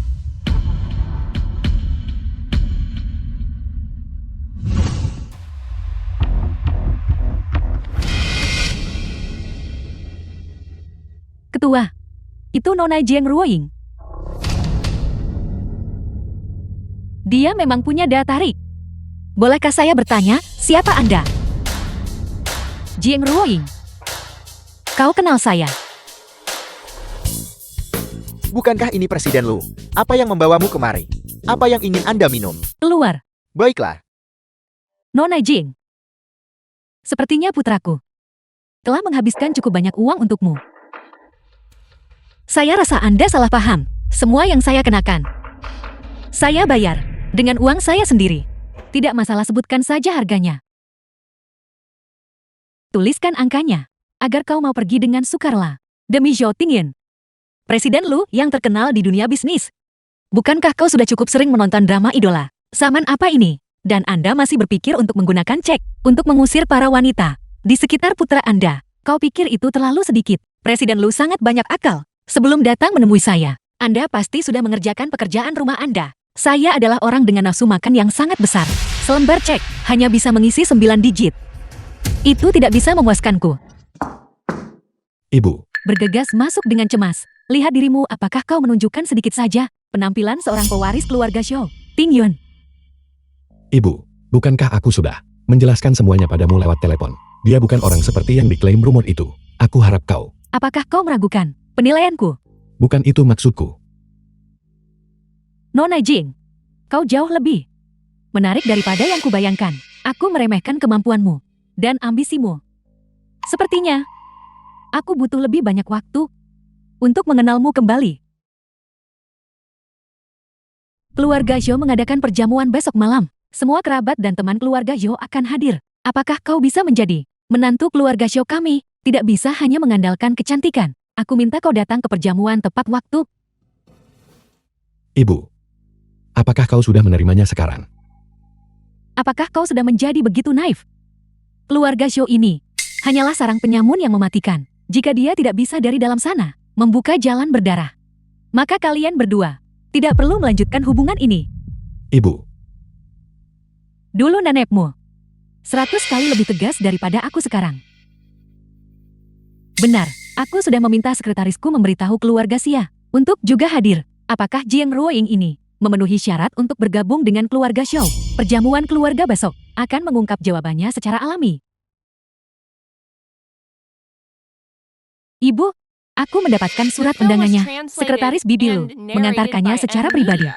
Ketua, itu Nona Jiang Ruoying. Dia memang punya daya tarik. Bolehkah saya bertanya, siapa Anda? Jiang Ruoying. Kau kenal saya. Bukankah ini Presiden Lu? Apa yang membawamu kemari? Apa yang ingin Anda minum? Keluar, Baiklah, Nona Jiang. Sepertinya putraku telah menghabiskan cukup banyak uang untukmu. Saya rasa Anda salah paham. Semua yang saya kenakan, saya bayar dengan uang saya sendiri. Tidak masalah, sebutkan saja harganya. Tuliskan angkanya, agar kau mau pergi dengan sukarela. Demi Zhou Tingyan, Presiden Lu yang terkenal di dunia bisnis. Bukankah kau sudah cukup sering menonton drama idola? Zaman apa ini? Dan Anda masih berpikir untuk menggunakan cek untuk mengusir para wanita di sekitar putra Anda. Kau pikir itu terlalu sedikit? Presiden Lu sangat banyak akal. Sebelum datang menemui saya, Anda pasti sudah mengerjakan pekerjaan rumah Anda. Saya adalah orang dengan nafsu makan yang sangat besar. Selembar cek hanya bisa mengisi 9 digit. Itu tidak bisa memuaskanku. Ibu, Bergegas masuk dengan cemas. Lihat dirimu, apakah kau menunjukkan sedikit saja penampilan seorang pewaris keluarga Zhou Tingyun? ibu, bukankah aku sudah menjelaskan semuanya padamu lewat telepon? Dia bukan orang seperti yang diklaim rumor itu. Aku harap kau. Apakah kau meragukan penilaianku? Bukan itu maksudku. Nona Jing, kau jauh lebih menarik daripada yang kubayangkan. Aku meremehkan kemampuanmu dan ambisimu. Sepertinya, aku butuh lebih banyak waktu untuk mengenalmu kembali. Keluarga Zhou mengadakan perjamuan besok malam. Semua kerabat dan teman keluarga Zhou akan hadir. Apakah kau bisa menjadi menantu keluarga Zhou kami? Tidak bisa hanya mengandalkan kecantikan. Aku minta kau datang ke perjamuan tepat waktu. Ibu, apakah kau sudah menerimanya sekarang? Apakah kau sudah menjadi begitu naif? Keluarga Zhou ini hanyalah sarang penyamun yang mematikan. Jika dia tidak bisa dari dalam sana membuka jalan berdarah, maka kalian berdua tidak perlu melanjutkan hubungan ini. Ibu, Dulu nenekmu 100 kali lebih tegas daripada aku sekarang. Benar, aku sudah meminta sekretarisku memberitahu keluarga Xia untuk juga hadir. Apakah Jiang Ruoying ini memenuhi syarat untuk bergabung dengan keluarga Zhou? Perjamuan keluarga besok akan mengungkap jawabannya secara alami. Ibu, aku mendapatkan surat undangannya. Sekretaris Bibi Lu mengantarkannya secara pribadi.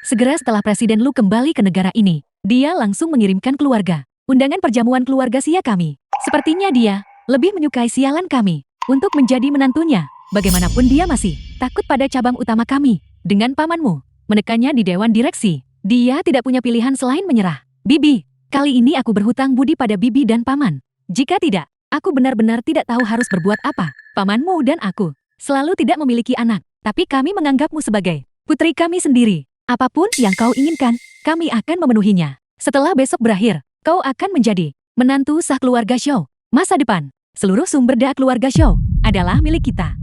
Segera setelah Presiden Lu kembali ke negara ini, dia langsung mengirimkan keluarga undangan perjamuan keluarga Xia kami. Sepertinya dia lebih menyukai sialan kami untuk menjadi menantunya. Bagaimanapun dia masih takut pada cabang utama kami. Dengan pamanmu menekannya di dewan direksi, dia tidak punya pilihan selain menyerah. Bibi, kali ini aku berhutang budi pada Bibi dan paman. Jika tidak, aku benar-benar tidak tahu harus berbuat apa. Pamanmu dan aku selalu tidak memiliki anak, tapi kami menganggapmu sebagai putri kami sendiri. Apapun yang kau inginkan, kami akan memenuhinya. Setelah besok berakhir, kau akan menjadi menantu sah keluarga Zhou. Masa depan, seluruh sumber daya keluarga Zhou adalah milik kita.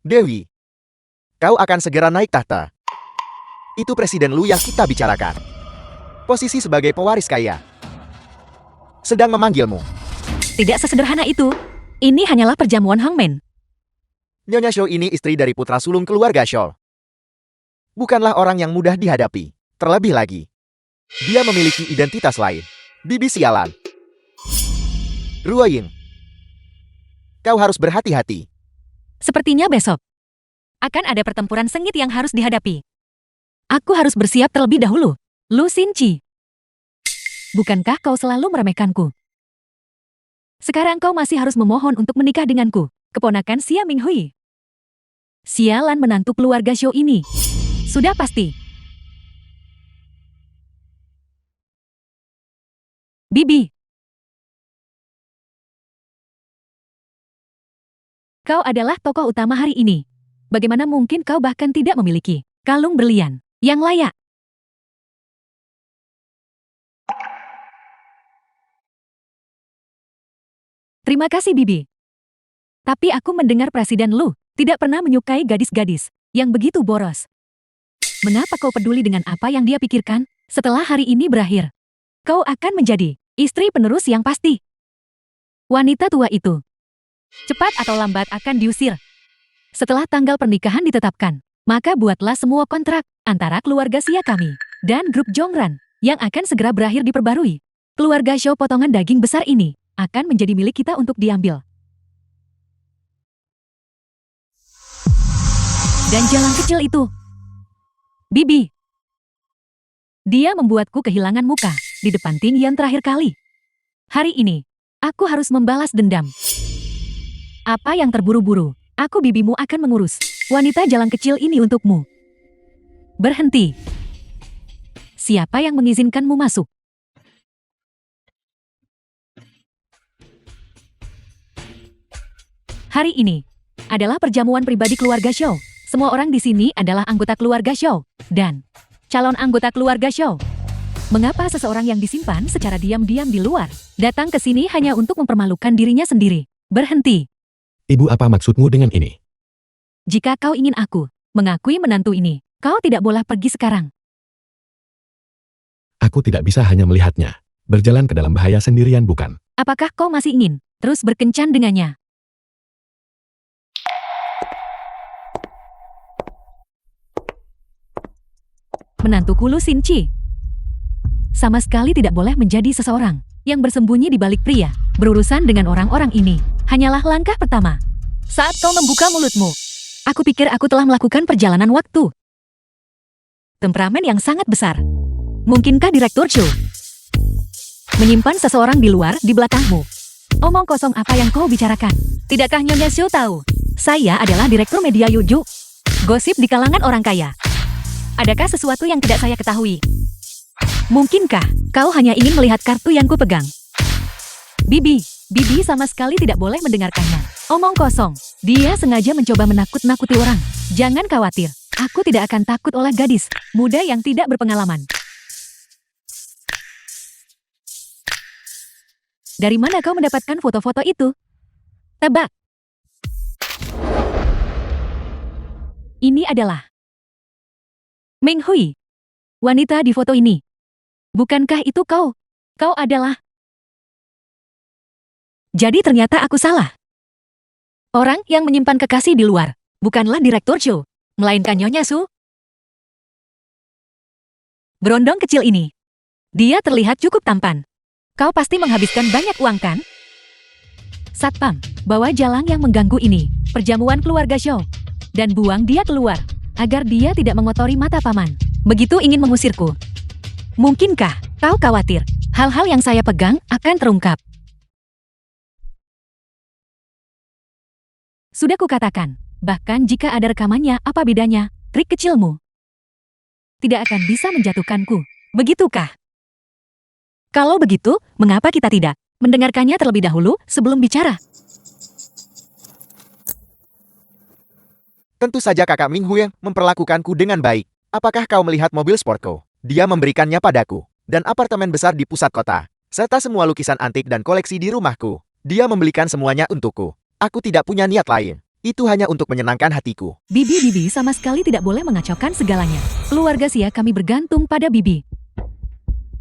Dewi, kau akan segera naik tahta. Itu Presiden Lu yang kita bicarakan. Posisi sebagai pewaris kaya sedang memanggilmu. Tidak sesederhana itu. Ini hanyalah perjamuan hangmen. Nyonya Zhou ini istri dari putra sulung keluarga Zhou. Bukanlah orang yang mudah dihadapi. Terlebih lagi, dia memiliki identitas lain. Bibi sialan. Ruoying, kau harus berhati-hati. Sepertinya besok akan ada pertempuran sengit yang harus dihadapi. Aku harus bersiap terlebih dahulu. Lu Xinqi, bukankah kau selalu meremehkanku? Sekarang kau masih harus memohon untuk menikah denganku, keponakan Xia Minghui. Sialan menantu keluarga Zhou ini. Sudah pasti. Bibi, kau adalah tokoh utama hari ini. Bagaimana mungkin kau bahkan tidak memiliki kalung berlian yang layak? Terima kasih, Bibi. Tapi aku mendengar Presiden Lu tidak pernah menyukai gadis-gadis yang begitu boros. Mengapa kau peduli dengan apa yang dia pikirkan? Setelah hari ini berakhir, kau akan menjadi istri penerus yang pasti. Wanita tua itu cepat atau lambat akan diusir. Setelah tanggal pernikahan ditetapkan, maka buatlah semua kontrak antara keluarga Xia kami dan grup Zhongran yang akan segera berakhir diperbarui. Keluarga Zhou potongan daging besar ini akan menjadi milik kita untuk diambil. Dan jalan kecil itu, Bibi, dia membuatku kehilangan muka di depan Ting Yan terakhir kali. Hari ini, aku harus membalas dendam. Apa yang terburu-buru? Aku bibimu akan mengurus wanita jalan kecil ini untukmu. Berhenti. Siapa yang mengizinkanmu masuk? Hari ini adalah perjamuan pribadi keluarga Zhou. Semua orang di sini adalah anggota keluarga Zhou dan calon anggota keluarga Zhou. Mengapa seseorang yang disimpan secara diam-diam di luar datang ke sini hanya untuk mempermalukan dirinya sendiri? Berhenti. Ibu, apa maksudmu dengan ini? Jika kau ingin aku mengakui menantu ini, kau tidak boleh pergi sekarang. Aku tidak bisa hanya melihatnya berjalan ke dalam bahaya sendirian, bukan? Apakah kau masih ingin terus berkencan dengannya? Menantuku Lu Xinqi sama sekali tidak boleh menjadi seseorang yang bersembunyi di balik pria. Berurusan dengan orang-orang ini hanyalah langkah pertama. Saat kau membuka mulutmu, aku pikir aku telah melakukan perjalanan waktu. Temperamen yang sangat besar. Mungkinkah Direktur Chu menyimpan seseorang di luar di belakangmu? Omong kosong apa yang kau bicarakan? Tidakkah Nyonya Zhou tahu Saya adalah Direktur Media Yuju. Gosip di kalangan orang kaya. Adakah sesuatu yang tidak saya ketahui? Mungkinkah kau hanya ingin melihat kartu yang kupegang? Bibi sama sekali tidak boleh mendengarkannya. Omong kosong. Dia sengaja mencoba menakut-nakuti orang. Jangan khawatir. Aku tidak akan takut oleh gadis muda yang tidak berpengalaman. Dari mana kau mendapatkan foto-foto itu? Tebak. Ini adalah Meng Hui. Wanita di foto ini. Bukankah itu kau? Kau adalah... Jadi ternyata aku salah. Orang yang menyimpan kekasih di luar. Bukanlah Direktur Chu, melainkan Nyonya Su. Berondong kecil ini. Dia terlihat cukup tampan. Kau pasti menghabiskan banyak uang kan? Satpam, bawa Jalang yang mengganggu ini. Perjamuan keluarga Show. Dan buang dia keluar. Agar dia tidak mengotori mata paman. Begitu ingin mengusirku. Mungkinkah kau khawatir hal-hal yang saya pegang akan terungkap? Sudah kukatakan, bahkan jika ada rekamannya, apa bedanya, trik kecilmu tidak akan bisa menjatuhkanku. Begitukah? Kalau begitu, mengapa kita tidak mendengarkannya terlebih dahulu sebelum bicara? Tentu saja kakak Ming Hui memperlakukanku dengan baik. Apakah kau melihat mobil sportku? Dia memberikannya padaku. Dan apartemen besar di pusat kota. Serta semua lukisan antik dan koleksi di rumahku. Dia membelikan semuanya untukku. Aku tidak punya niat lain. Itu hanya untuk menyenangkan hatiku. Bibi sama sekali tidak boleh mengacaukan segalanya. Keluarga Sia kami bergantung pada Bibi.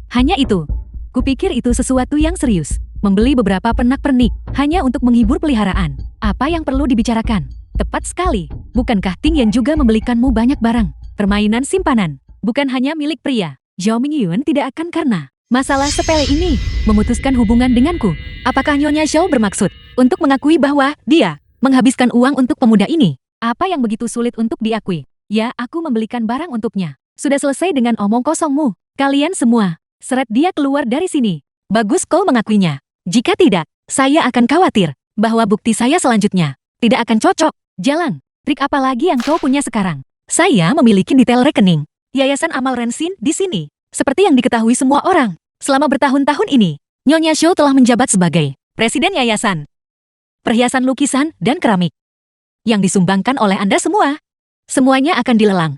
Hanya itu. Kupikir itu sesuatu yang serius. Membeli beberapa pernak-pernik hanya untuk menghibur peliharaan. Apa yang perlu dibicarakan? Tepat sekali. Bukankah Ting Yan juga membelikanmu banyak barang? Permainan simpanan. Bukan hanya milik pria. Zhao Mingyun tidak akan karena masalah sepele ini memutuskan hubungan denganku. Apakah Nyonya Zhao bermaksud untuk mengakui bahwa dia menghabiskan uang untuk pemuda ini? Apa yang begitu sulit untuk diakui? Ya, aku membelikan barang untuknya. Sudah selesai dengan omong kosongmu. Kalian semua, seret dia keluar dari sini. Bagus kau mengakuinya. Jika tidak, saya akan khawatir bahwa bukti saya selanjutnya tidak akan cocok. Jalang, trik apa lagi yang kau punya sekarang? Saya memiliki detail rekening Yayasan Amal Rensin di sini. Seperti yang diketahui semua orang, selama bertahun-tahun ini, Nyonya Zhou telah menjabat sebagai Presiden Yayasan. Perhiasan lukisan dan keramik yang disumbangkan oleh Anda semua. Semuanya akan dilelang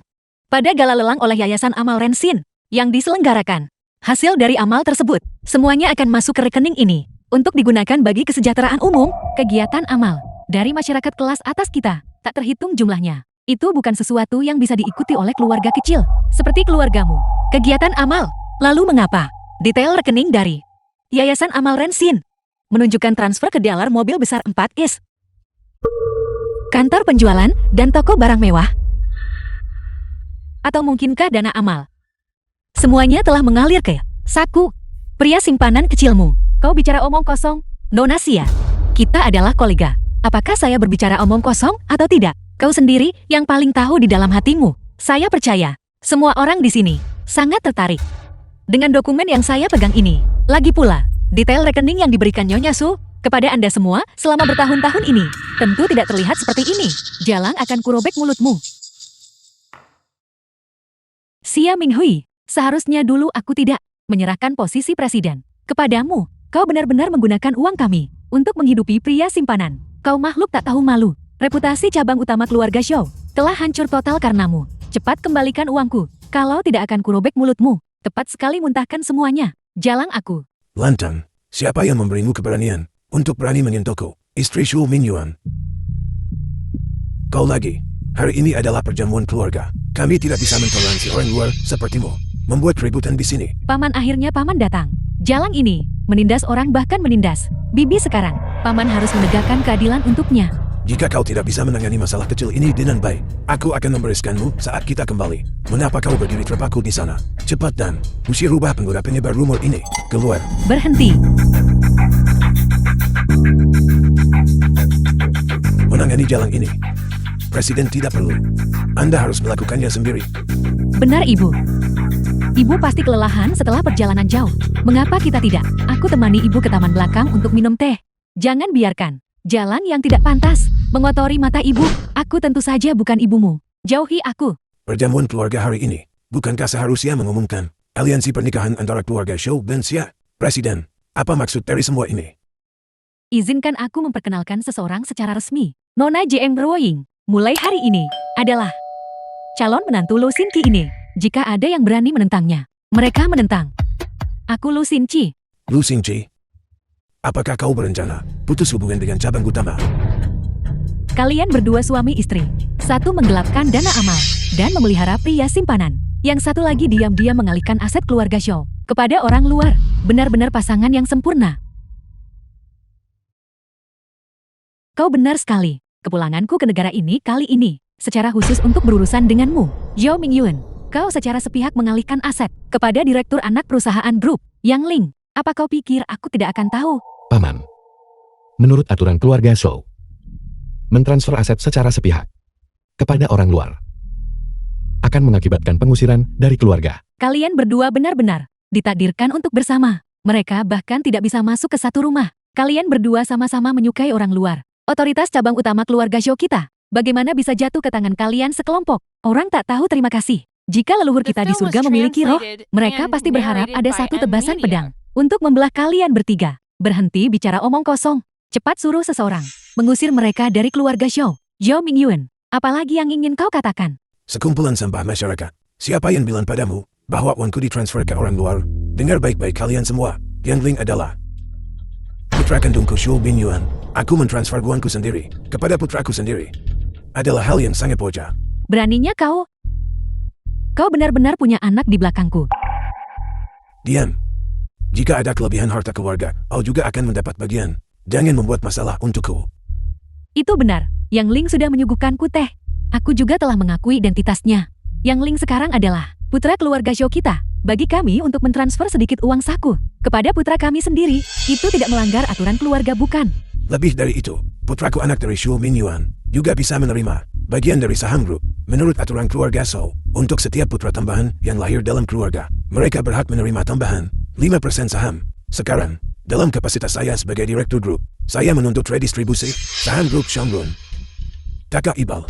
pada gala lelang oleh Yayasan Amal Rensin yang diselenggarakan. Hasil dari amal tersebut, semuanya akan masuk ke rekening ini untuk digunakan bagi kesejahteraan umum. Kegiatan amal dari masyarakat kelas atas kita tak terhitung jumlahnya. Itu bukan sesuatu yang bisa diikuti oleh keluarga kecil seperti keluargamu. Kegiatan amal. Lalu mengapa detail rekening dari Yayasan Amal Rensin menunjukkan transfer ke dealer mobil besar 4S, kantor penjualan, dan toko barang mewah? Atau mungkinkah dana amal semuanya telah mengalir ke saku pria simpanan kecilmu? Kau bicara omong kosong, Nona Sia. Kita adalah kolega. Apakah saya berbicara omong kosong atau tidak? Kau sendiri yang paling tahu di dalam hatimu. Saya percaya, semua orang di sini sangat tertarik dengan dokumen yang saya pegang ini. Lagi pula, detail rekening yang diberikan Nyonya Su kepada Anda semua selama bertahun-tahun ini tentu tidak terlihat seperti ini. Jalang akan kurobek mulutmu. Sia Ming Hui, seharusnya dulu aku tidak menyerahkan posisi presiden kepadamu. Kau benar-benar menggunakan uang kami untuk menghidupi pria simpanan. Kau makhluk tak tahu malu. Reputasi cabang utama keluarga Zhou telah hancur total karenamu. Cepat kembalikan uangku. Kalau tidak akan kurobek mulutmu. Tepat sekali muntahkan semuanya. Jalang aku. Lantang, siapa yang memberimu keberanian untuk berani menyentuhku, istri Shu Mingyuan? Kau lagi. Hari ini adalah perjamuan keluarga. Kami tidak bisa mentoleransi orang luar sepertimu membuat keributan di sini. Paman, akhirnya paman datang. Jalang ini menindas orang, bahkan menindas Bibi sekarang. Paman harus menegakkan keadilan untuknya. Jika kau tidak bisa menangani masalah kecil ini dengan baik, aku akan membereskanmu saat kita kembali. Mengapa kau berdiri terpaku di sana? Cepat dan usir rubah pengguna penyebar rumor ini. Keluar. Berhenti. Menangani jalan ini, Presiden tidak perlu. Anda harus melakukannya sendiri. Benar, Ibu. Ibu pasti kelelahan setelah perjalanan jauh. Mengapa kita tidak? Aku temani Ibu ke taman belakang untuk minum teh. Jangan biarkan jalan yang tidak pantas Mengotori mata ibu, aku tentu saja bukan ibumu. Jauhi aku. Perjamuan keluarga hari ini, bukankah seharusnya mengumumkan aliansi pernikahan antara keluarga Shaw dan Xia? Presiden, apa maksud dari semua ini? Izinkan aku memperkenalkan seseorang secara resmi. Nona J.M. Rowing, mulai hari ini, adalah calon menantu Lu Xinqi ini. Jika ada yang berani menentangnya, mereka menentang. Aku Lu Xinqi. Lu Xinqi, apakah kau berencana putus hubungan dengan cabang utama? Kalian berdua suami istri. Satu menggelapkan dana amal dan memelihara pria simpanan. Yang satu lagi diam-diam mengalihkan aset keluarga Shaw kepada orang luar. Benar-benar pasangan yang sempurna. Kau benar sekali. Kepulanganku ke negara ini kali ini secara khusus untuk berurusan denganmu. Zhao Mingyun, kau secara sepihak mengalihkan aset kepada direktur anak perusahaan grup, Yang Ling. Apa kau pikir aku tidak akan tahu? Paman. Menurut aturan keluarga Shaw, mentransfer aset secara sepihak kepada orang luar akan mengakibatkan pengusiran dari keluarga. Kalian berdua benar-benar ditakdirkan untuk bersama. Mereka bahkan tidak bisa masuk ke satu rumah. Kalian berdua sama-sama menyukai orang luar. Otoritas cabang utama keluarga Shaw kita. Bagaimana bisa jatuh ke tangan kalian sekelompok? Orang tak tahu terima kasih. Jika leluhur kita di surga memiliki roh, mereka pasti berharap ada satu tebasan pedang untuk membelah kalian bertiga. Berhenti bicara omong kosong. Cepat suruh seseorang mengusir mereka dari keluarga Shaw. Zhao Mingyun, apalagi yang ingin kau katakan? Sekumpulan sampah masyarakat. Siapa yang bilang padamu bahwa uangku ditransfer ke orang luar? Dengar baik-baik kalian semua. Yang Ling adalah putra kandungku Shaw Binyuan. Aku mentransfer uangku sendiri kepada putraku sendiri. Adalah hal yang sangat bocah. Beraninya kau? Kau benar-benar punya anak di belakangku. Diam. Jika ada kelebihan harta keluarga, kau juga akan mendapat bagian. Jangan membuat masalah untukku. Itu benar. Yang Ling sudah menyuguhkanku teh. Aku juga telah mengakui identitasnya. Yang Ling sekarang adalah putra keluarga Shaw kita. Bagi kami untuk mentransfer sedikit uang saku kepada putra kami sendiri, itu tidak melanggar aturan keluarga bukan? Lebih dari itu, putraku anak dari Shaw Binyuan juga bisa menerima bagian dari saham grup. Menurut aturan keluarga Shaw, untuk setiap putra tambahan yang lahir dalam keluarga, mereka berhak menerima tambahan 5% saham. Sekarang, dalam kapasitas saya sebagai direktur grup, saya menuntut redistribusi saham grup Shangrun. Kakak Ibal,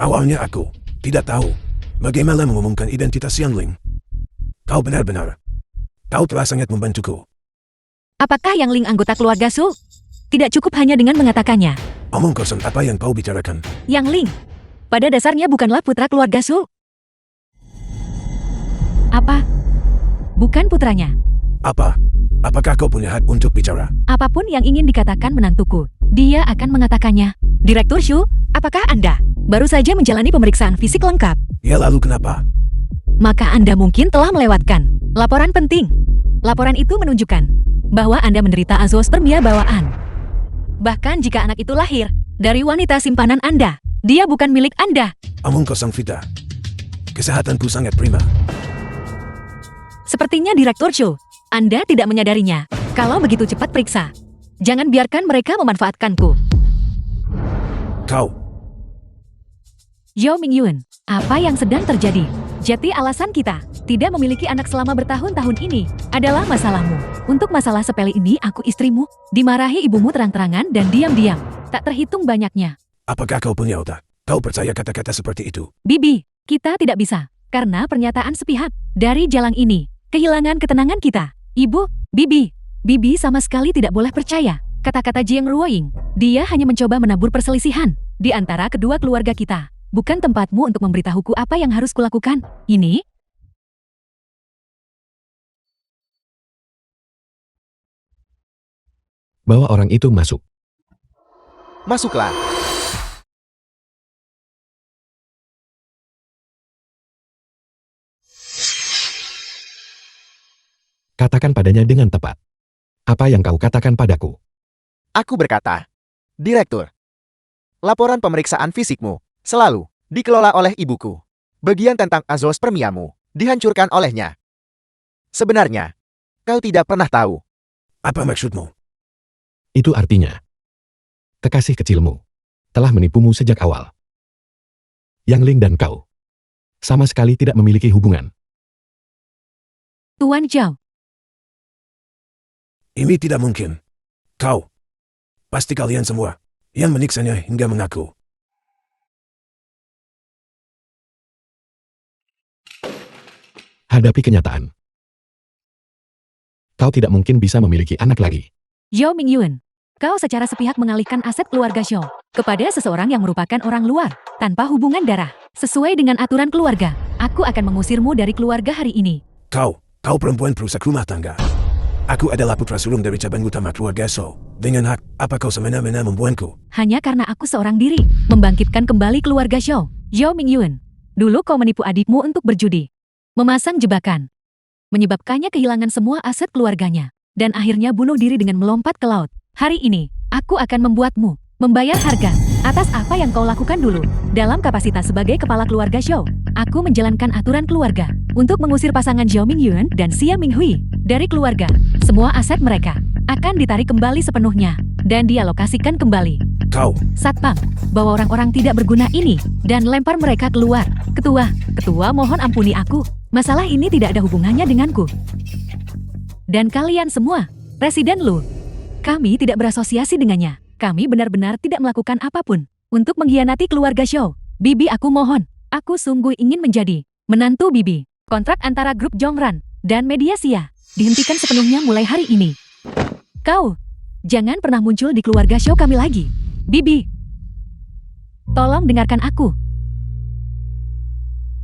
awalnya aku tidak tahu bagaimana mengumumkan identitas Yang Ling. Kau benar-benar, kau telah sangat membantuku. Apakah Yang Ling anggota keluarga Shaw? Tidak cukup hanya dengan mengatakannya. Omong kosong apa yang kau bicarakan? Yang Ling, pada dasarnya bukanlah putra keluarga Shaw. Apa? Bukan putranya. Apa? Apakah kau punya hak untuk bicara? Apapun yang ingin dikatakan menantuku, dia akan mengatakannya. Direktur Shaw, apakah Anda baru saja menjalani pemeriksaan fisik lengkap? Ya lalu kenapa? Maka Anda mungkin telah melewatkan laporan penting. Laporan itu menunjukkan bahwa Anda menderita azoospermia bawaan. Bahkan jika anak itu lahir dari wanita simpanan Anda, dia bukan milik Anda. Omong kosong Vita. Kesehatanku sangat prima. Sepertinya Direktur Shaw, Anda tidak menyadarinya. Kalau begitu cepat periksa. Jangan biarkan mereka memanfaatkanku. Kau, Zhao Mingyun, apa yang sedang terjadi? Jadi alasan kita tidak memiliki anak selama bertahun-tahun ini adalah masalahmu. Untuk masalah sepele ini aku istrimu, dimarahi ibumu terang-terangan dan diam-diam. Tak terhitung banyaknya. apakah kau punya otak? Kau percaya kata-kata seperti itu? Bibi, kita tidak bisa. Karena pernyataan sepihak dari jalan ini, kehilangan ketenangan kita. Ibu, Bibi sama sekali tidak boleh percaya kata-kata Jiang Ruoying. Dia hanya mencoba menabur perselisihan di antara kedua keluarga kita. Bukan tempatmu untuk memberitahuku apa yang harus kulakukan. Ini Bawa orang itu masuk. Masuklah. Katakan padanya dengan tepat. Apa yang kau katakan padaku? Aku berkata, Direktur, laporan pemeriksaan fisikmu selalu dikelola oleh ibuku. Bagian tentang azoospermiamu dihancurkan olehnya. Sebenarnya, kau tidak pernah tahu. Apa maksudmu? Itu artinya, kekasih kecilmu telah menipumu sejak awal. Yang Ling dan kau sama sekali tidak memiliki hubungan. Tuan Zhao. Ini tidak mungkin. Kau, pasti kalian semua yang meniksanya hingga mengaku. Hadapi kenyataan. Kau tidak mungkin bisa memiliki anak lagi. Yao Mingyun, kau secara sepihak mengalihkan aset keluarga Zhou kepada seseorang yang merupakan orang luar, tanpa hubungan darah. Sesuai dengan aturan keluarga, aku akan mengusirmu dari keluarga hari ini. Kau perempuan perusak rumah tangga. Aku adalah putra sulung dari cabang utama keluarga Zhou. Dengan hak, apa kau semena-mena membuangku? Hanya karena aku seorang diri, membangkitkan kembali keluarga Zhou. Yao Mingyun, dulu kau menipu adikmu untuk berjudi, memasang jebakan, menyebabkannya kehilangan semua aset keluarganya, dan akhirnya bunuh diri dengan melompat ke laut. Hari ini, aku akan membuatmu membayar harga atas apa yang kau lakukan dulu. Dalam kapasitas sebagai kepala keluarga Zhou, aku menjalankan aturan keluarga untuk mengusir pasangan Zhao Mingyun dan Xia Minghui dari keluarga. Semua aset mereka akan ditarik kembali sepenuhnya dan dialokasikan kembali. Kau, Satpam, bawa orang-orang tidak berguna ini dan lempar mereka keluar. Ketua mohon ampuni aku. Masalah ini tidak ada hubungannya denganku. Dan kalian semua, Presiden Lu, kami tidak berasosiasi dengannya. Kami benar-benar tidak melakukan apapun untuk mengkhianati keluarga Zhou. Bibi, aku mohon. Aku sungguh ingin menjadi menantu Bibi. Kontrak antara grup Zhongran dan media Xia dihentikan sepenuhnya mulai hari ini. Kau, jangan pernah muncul di keluarga Zhou kami lagi. Bibi, tolong dengarkan aku.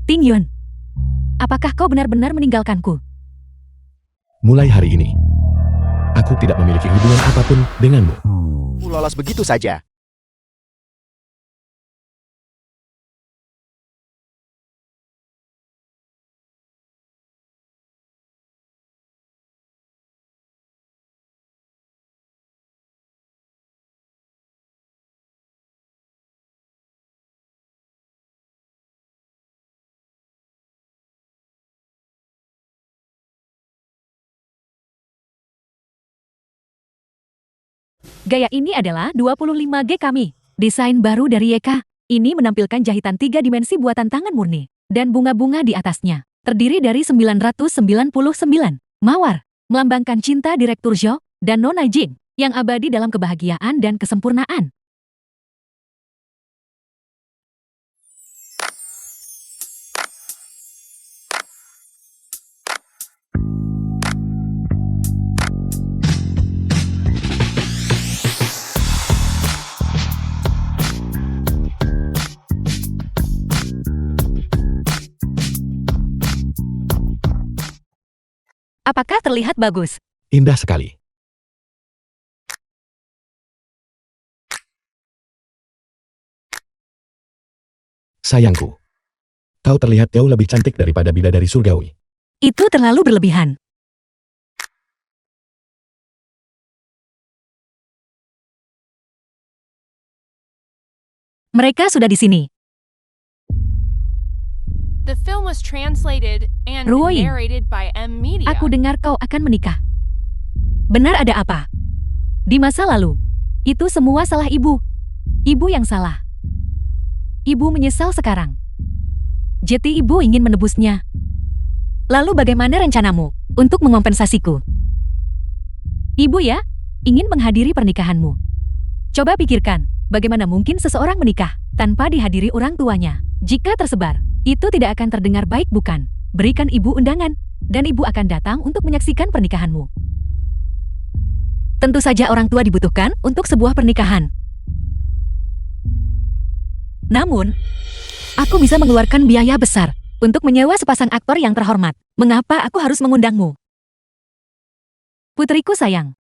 Ting Yun, apakah kau benar-benar meninggalkanku? Mulai hari ini, aku tidak memiliki hubungan apapun denganmu. Aku lolos begitu saja. Gaya ini adalah 25G kami. Desain baru dari YK. Ini menampilkan jahitan 3 dimensi buatan tangan murni. Dan bunga-bunga di atasnya. Terdiri dari 999 mawar. Melambangkan cinta Direktur Zhou dan Nona Jing. Yang abadi dalam kebahagiaan dan kesempurnaan. Apakah terlihat bagus? Indah sekali. Sayangku, kau terlihat jauh lebih cantik daripada bidadari surgawi. Itu terlalu berlebihan. Mereka sudah di sini. The film was translated and Ruoying, narrated by M Media. Aku dengar kau akan menikah. Benar, ada apa? Di masa lalu, itu semua salah ibu. Ibu yang salah. Ibu menyesal sekarang. Jadi ibu ingin menebusnya. Lalu bagaimana rencanamu untuk mengompensasiku? Ibu ya, ingin menghadiri pernikahanmu. Coba pikirkan, bagaimana mungkin seseorang menikah tanpa dihadiri orang tuanya? Jika tersebar, itu tidak akan terdengar baik, bukan? Berikan ibu undangan, dan ibu akan datang untuk menyaksikan pernikahanmu. Tentu saja orang tua dibutuhkan untuk sebuah pernikahan. Namun, aku bisa mengeluarkan biaya besar untuk menyewa sepasang aktor yang terhormat. Mengapa aku harus mengundangmu? Putriku sayang.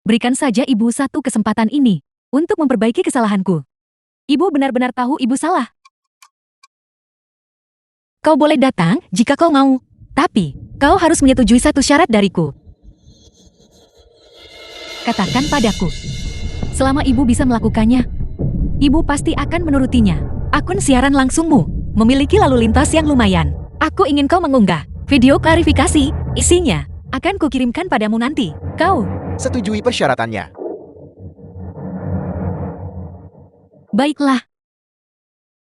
Berikan saja ibu satu kesempatan ini untuk memperbaiki kesalahanku. Ibu benar-benar tahu ibu salah. Kau boleh datang jika kau mau, tapi kau harus menyetujui satu syarat dariku. Katakan padaku, selama ibu bisa melakukannya, ibu pasti akan menurutinya. Akun siaran langsungmu memiliki lalu lintas yang lumayan. Aku ingin kau mengunggah video klarifikasi. Isinya akan kukirimkan padamu nanti. Kau Setujui persyaratannya. baiklah.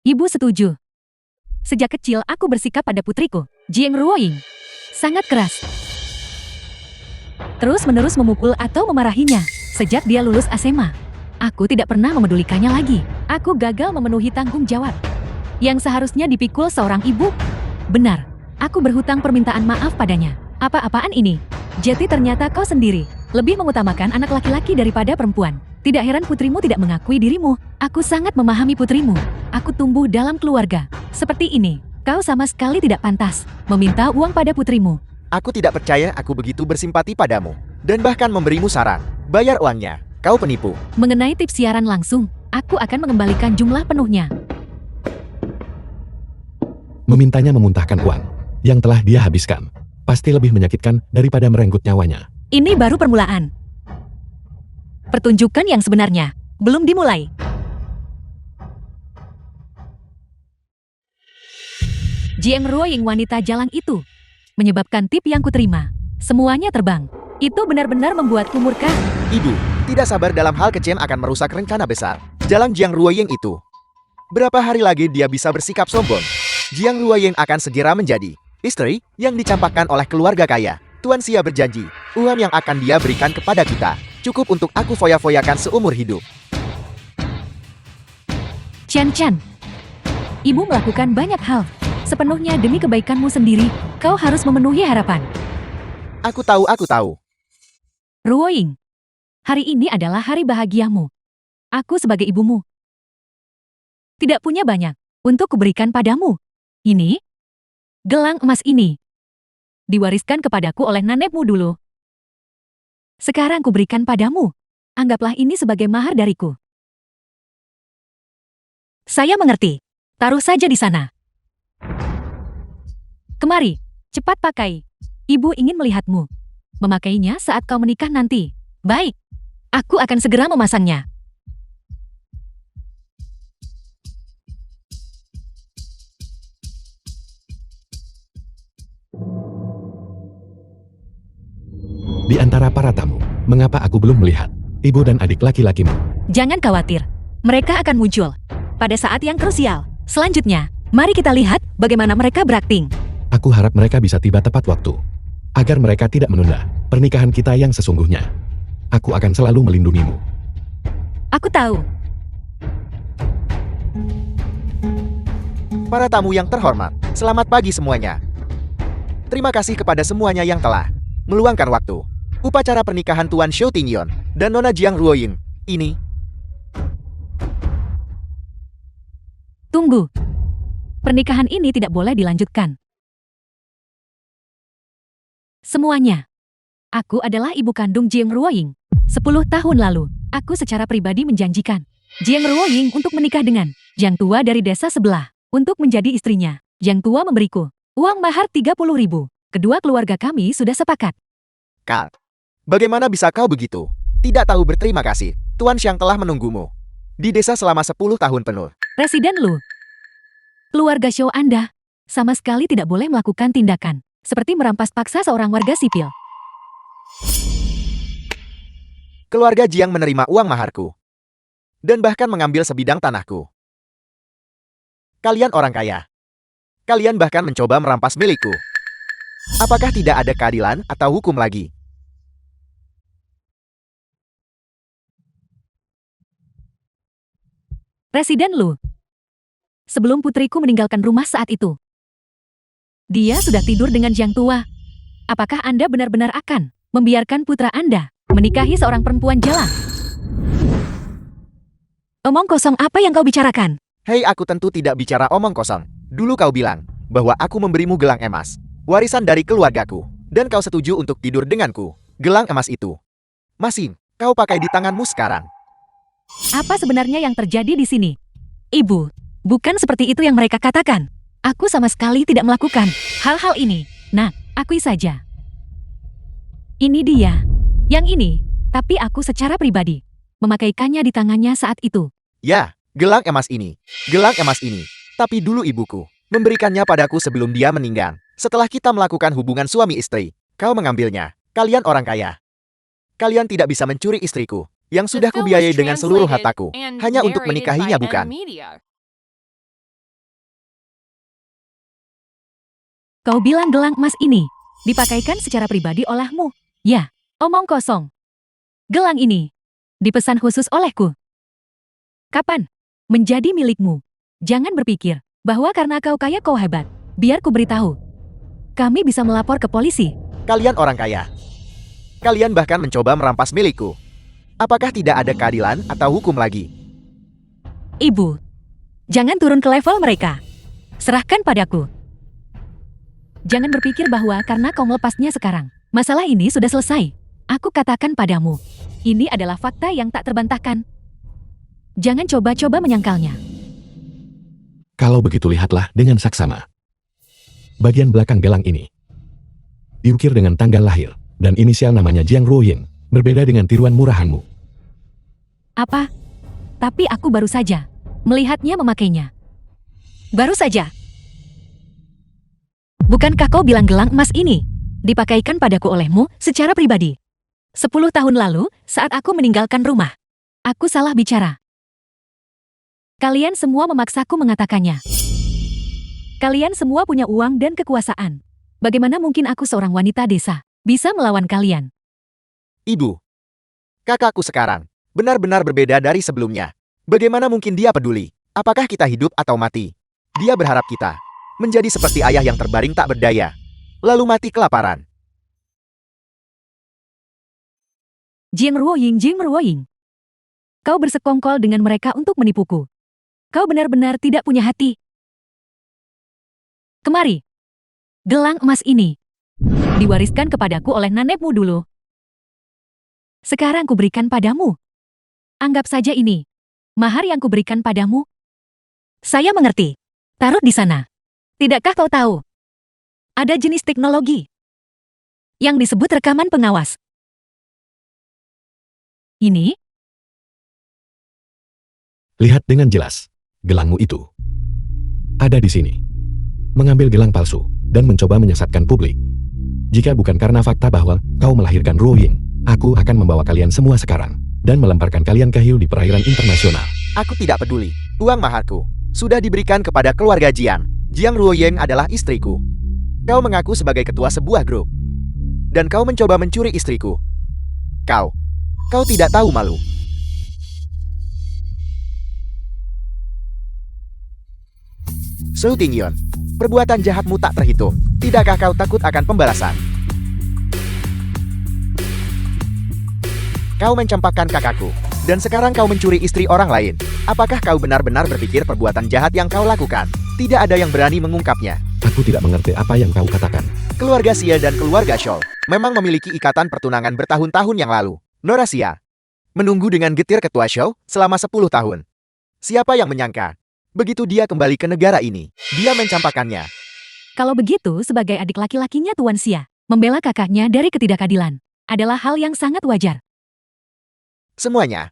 Ibu setuju. Sejak kecil aku bersikap pada putriku, Jiang Ruoying, sangat keras. Terus-menerus memukul atau memarahinya sejak dia lulus SMA. Aku tidak pernah memedulikannya lagi. Aku gagal memenuhi tanggung jawab yang seharusnya dipikul seorang ibu. Benar, aku berhutang permintaan maaf padanya. Apa-apaan ini? Jadi ternyata kau sendiri lebih mengutamakan anak laki-laki daripada perempuan. Tidak heran putrimu tidak mengakui dirimu. Aku sangat memahami putrimu. Aku tumbuh dalam keluarga seperti ini. Kau sama sekali tidak pantas meminta uang pada putrimu. Aku tidak percaya aku begitu bersimpati padamu. Dan bahkan memberimu saran. Bayar uangnya. Kau penipu. Mengenai tips siaran langsung, aku akan mengembalikan jumlah penuhnya. Memintanya memuntahkan uang yang telah dia habiskan pasti lebih menyakitkan daripada merenggut nyawanya. Ini baru permulaan. Pertunjukan yang sebenarnya belum dimulai. Jiang Ruoying wanita jalang itu menyebabkan tip yang kuterima. Semuanya terbang. Itu benar-benar membuatku murka. Ibu, tidak sabar dalam hal kecil akan merusak rencana besar. Jalan Jiang Ruoying itu. Berapa hari lagi dia bisa bersikap sombong? Jiang Ruoying akan segera menjadi istri yang dicampakkan oleh keluarga kaya. Tuan Xia berjanji, uang yang akan dia berikan kepada kita cukup untuk aku foya-foyakan seumur hidup. Chan, ibu melakukan banyak hal. Sepenuhnya demi kebaikanmu sendiri, kau harus memenuhi harapan. Aku tahu. Ruoying, hari ini adalah hari bahagiamu. Aku sebagai ibumu tidak punya banyak untuk kuberikan padamu. Ini, gelang emas ini, diwariskan kepadaku oleh nenekmu dulu. Sekarang kuberikan padamu. Anggaplah ini sebagai mahar dariku. Saya mengerti. Taruh saja di sana. Kemari, cepat pakai. Ibu ingin melihatmu memakainya saat kau menikah nanti. Baik, aku akan segera memasangnya. Di antara para tamu, mengapa aku belum melihat ibu dan adik laki-lakimu? Jangan khawatir, mereka akan muncul pada saat yang krusial. Selanjutnya, mari kita lihat bagaimana mereka berakting. Aku harap mereka bisa tiba tepat waktu, agar mereka tidak menunda pernikahan kita yang sesungguhnya. Aku akan selalu melindungimu. Aku tahu. Para tamu yang terhormat, selamat pagi semuanya. Terima kasih kepada semuanya yang telah meluangkan waktu. Upacara pernikahan Tuan Shou Tingyon dan Nona Jiang Ruoying ini. Tunggu. Pernikahan ini tidak boleh dilanjutkan. Semuanya. Aku adalah ibu kandung Jiang Ruoying. 10 tahun lalu, aku secara pribadi menjanjikan Jiang Ruoying untuk menikah dengan Jiang Tua dari desa sebelah untuk menjadi istrinya. Jiang Tua memberiku uang mahar 30.000. Kedua keluarga kami sudah sepakat. Kal, bagaimana bisa kau begitu? Tidak tahu berterima kasih. Tuan Xiang telah menunggumu di desa selama 10 tahun penuh. Residen Lu, keluarga Shou Anda sama sekali tidak boleh melakukan tindakan seperti merampas paksa seorang warga sipil. Keluarga Jiang menerima uang maharku dan bahkan mengambil sebidang tanahku. Kalian orang kaya. Kalian bahkan mencoba merampas milikku. Apakah tidak ada keadilan atau hukum lagi? Residen Lu, sebelum putriku meninggalkan rumah saat itu, dia sudah tidur dengan Jiang Tua. Apakah Anda benar-benar akan membiarkan putra Anda menikahi seorang perempuan jalang? Omong kosong apa yang kau bicarakan? Hei, aku tentu tidak bicara omong kosong. Dulu kau bilang bahwa aku memberimu gelang emas, warisan dari keluargaku, dan kau setuju untuk tidur denganku. Gelang emas itu masih kau pakai di tanganmu sekarang. Apa sebenarnya yang terjadi di sini? Ibu, bukan seperti itu yang mereka katakan. Aku sama sekali tidak melakukan hal-hal ini. Nah, akui saja. Ini dia. Yang ini, tapi aku secara pribadi memakaikannya di tangannya saat itu. Ya, gelang emas ini. Gelang emas ini. Tapi dulu ibuku memberikannya padaku sebelum dia meninggal. Setelah kita melakukan hubungan suami istri, kau mengambilnya. Kalian orang kaya. Kalian tidak bisa mencuri istriku, yang The sudah film kubiayai was dengan seluruh translated hartaku, and hanya untuk narrated menikahinya by bukan? M-Media. Kau bilang gelang emas ini dipakaikan secara pribadi olehmu. Ya, omong kosong. Gelang ini dipesan khusus olehku. Kapan? Menjadi milikmu. Jangan berpikir bahwa karena kau kaya kau hebat. Biar ku beritahu. Kami bisa melapor ke polisi. Kalian orang kaya. Kalian bahkan mencoba merampas milikku. Apakah tidak ada keadilan atau hukum lagi? Ibu, jangan turun ke level mereka. Serahkan padaku. Jangan berpikir bahwa karena kau melepasnya sekarang, masalah ini sudah selesai. Aku katakan padamu, ini adalah fakta yang tak terbantahkan. Jangan coba-coba menyangkalnya. Kalau begitu lihatlah dengan saksama. Bagian belakang gelang ini diukir dengan tanggal lahir dan inisial namanya Jiang Ruoying, berbeda dengan tiruan murahanmu. Apa? Tapi aku baru saja melihatnya memakainya. Baru saja. Bukankah kau bilang gelang emas ini dipakaikan padaku olehmu secara pribadi? 10 tahun lalu, saat aku meninggalkan rumah. Aku salah bicara. Kalian semua memaksaku mengatakannya. Kalian semua punya uang dan kekuasaan. Bagaimana mungkin aku seorang wanita desa bisa melawan kalian? Ibu, kakakku sekarang benar-benar berbeda dari sebelumnya. Bagaimana mungkin dia peduli? Apakah kita hidup atau mati? Dia berharap kita menjadi seperti ayah yang terbaring tak berdaya, lalu mati kelaparan. Jiang Ruoying. Kau bersekongkol dengan mereka untuk menipuku. Kau benar-benar tidak punya hati. Kemari. Gelang emas ini diwariskan kepadaku oleh nenekmu dulu. Sekarang kuberikan padamu. Anggap saja ini mahar yang kuberikan padamu. Saya mengerti. Taruh di sana. Tidakkah kau tahu? Ada jenis teknologi yang disebut rekaman pengawas. Ini? Lihat dengan jelas. Gelangmu itu ada di sini. Mengambil gelang palsu dan mencoba menyesatkan publik. Jika bukan karena fakta bahwa kau melahirkan Ruoying, aku akan membawa kalian semua sekarang dan melemparkan kalian ke hiu di perairan internasional. Aku tidak peduli. Uang maharku sudah diberikan kepada keluarga Jiang. Jiang Ruoying adalah istriku. Kau mengaku sebagai ketua sebuah grup. Dan kau mencoba mencuri istriku. Kau tidak tahu malu. Su Tingyon, perbuatan jahatmu tak terhitung. Tidakkah kau takut akan pembalasan? Kau mencampakkan kakakku, dan sekarang kau mencuri istri orang lain. Apakah kau benar-benar berpikir perbuatan jahat yang kau lakukan tidak ada yang berani mengungkapnya? Aku tidak mengerti apa yang kau katakan. Keluarga Xia dan keluarga Shou memang memiliki ikatan pertunangan bertahun-tahun yang lalu. Nora Xia menunggu dengan getir ketua Shou selama 10 tahun. Siapa yang menyangka? Begitu dia kembali ke negara ini, dia mencampakkannya. Kalau begitu, sebagai adik laki-lakinya Tuan Xia, membela kakaknya dari ketidakadilan adalah hal yang sangat wajar. Semuanya.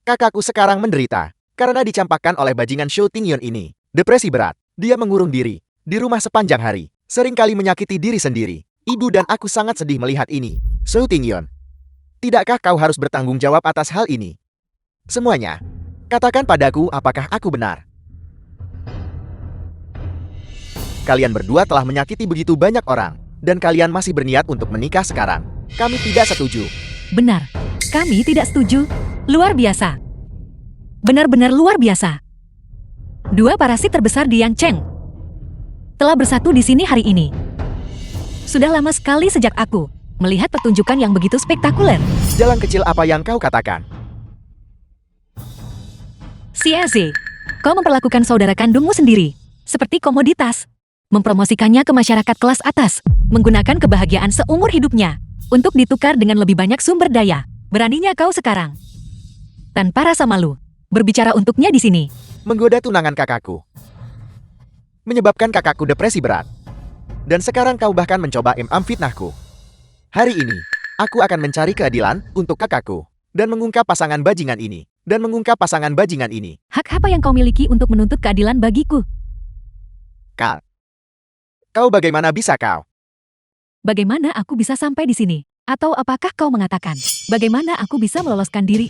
Kakakku sekarang menderita karena dicampakkan oleh bajingan Su Tingyon ini. Depresi berat, dia mengurung diri di rumah sepanjang hari, seringkali menyakiti diri sendiri. Ibu dan aku sangat sedih melihat ini. Su Tingyon, tidakkah kau harus bertanggung jawab atas hal ini? Semuanya. Katakan padaku apakah aku benar. Kalian berdua telah menyakiti begitu banyak orang, dan kalian masih berniat untuk menikah sekarang. Kami tidak setuju. Benar, kami tidak setuju. Luar biasa. Benar-benar luar biasa. Dua parasit terbesar di Yangcheng telah bersatu di sini hari ini. Sudah lama sekali sejak aku melihat pertunjukan yang begitu spektakuler. Jalan kecil apa yang kau katakan? Xiaze, kau memperlakukan saudara kandungmu sendiri seperti komoditas. Mempromosikannya ke masyarakat kelas atas, menggunakan kebahagiaan seumur hidupnya untuk ditukar dengan lebih banyak sumber daya. Beraninya kau sekarang, tanpa rasa malu, berbicara untuknya di sini. Menggoda tunangan kakakku. Menyebabkan kakakku depresi berat. Dan sekarang kau bahkan mencoba memfitnahku. Hari ini, aku akan mencari keadilan untuk kakakku. Dan mengungkap pasangan bajingan ini. Hak apa yang kau miliki untuk menuntut keadilan bagiku? Kau bagaimana bisa kau? Bagaimana aku bisa sampai di sini? Atau apakah kau mengatakan, bagaimana aku bisa meloloskan diri?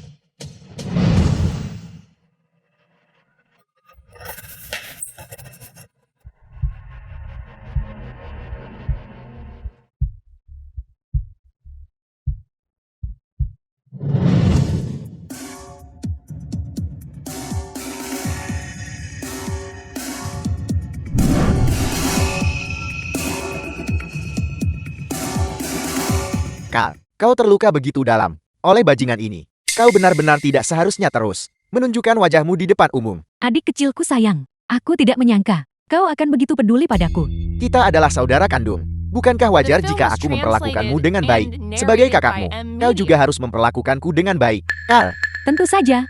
Carl, kau terluka begitu dalam oleh bajingan ini. Kau benar-benar tidak seharusnya terus menunjukkan wajahmu di depan umum. Adik kecilku sayang, aku tidak menyangka kau akan begitu peduli padaku. Kita adalah saudara kandung. Bukankah wajar The film jika was aku memperlakukanmu translated dengan baik? and Sebagai narrated kakakmu, by M. kau juga Media. harus memperlakukanku dengan baik. Carl, Tentu saja.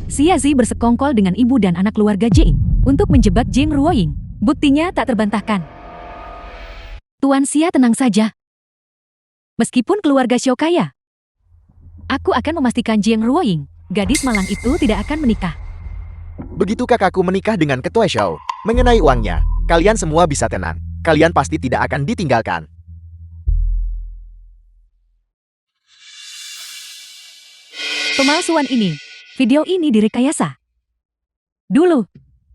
Xiazi bersekongkol dengan ibu dan anak keluarga Jing untuk menjebak Jing Ruoying. Buktinya tak terbantahkan. Tuan Xia tenang saja. Meskipun keluarga Xiao kaya, aku akan memastikan Jing Ruoying, gadis malang itu tidak akan menikah. begitu kakakku menikah dengan ketua Shao. Mengenai uangnya, kalian semua bisa tenang. Kalian pasti tidak akan ditinggalkan. Pemalsuan ini, video ini direkayasa. Dulu,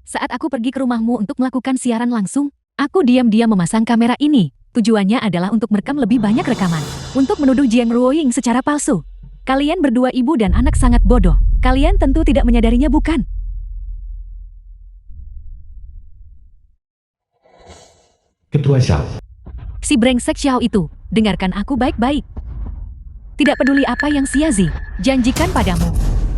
saat aku pergi ke rumahmu untuk melakukan siaran langsung, aku diam-diam memasang kamera ini. Tujuannya adalah untuk merekam lebih banyak rekaman, untuk menuduh Jiang Ruoying secara palsu. Kalian berdua ibu dan anak sangat bodoh. Kalian tentu tidak menyadarinya, bukan? Ketua Xiao. Si brengsek Xiao itu, dengarkan aku baik-baik. Tidak peduli apa yang Xiazi janjikan padamu.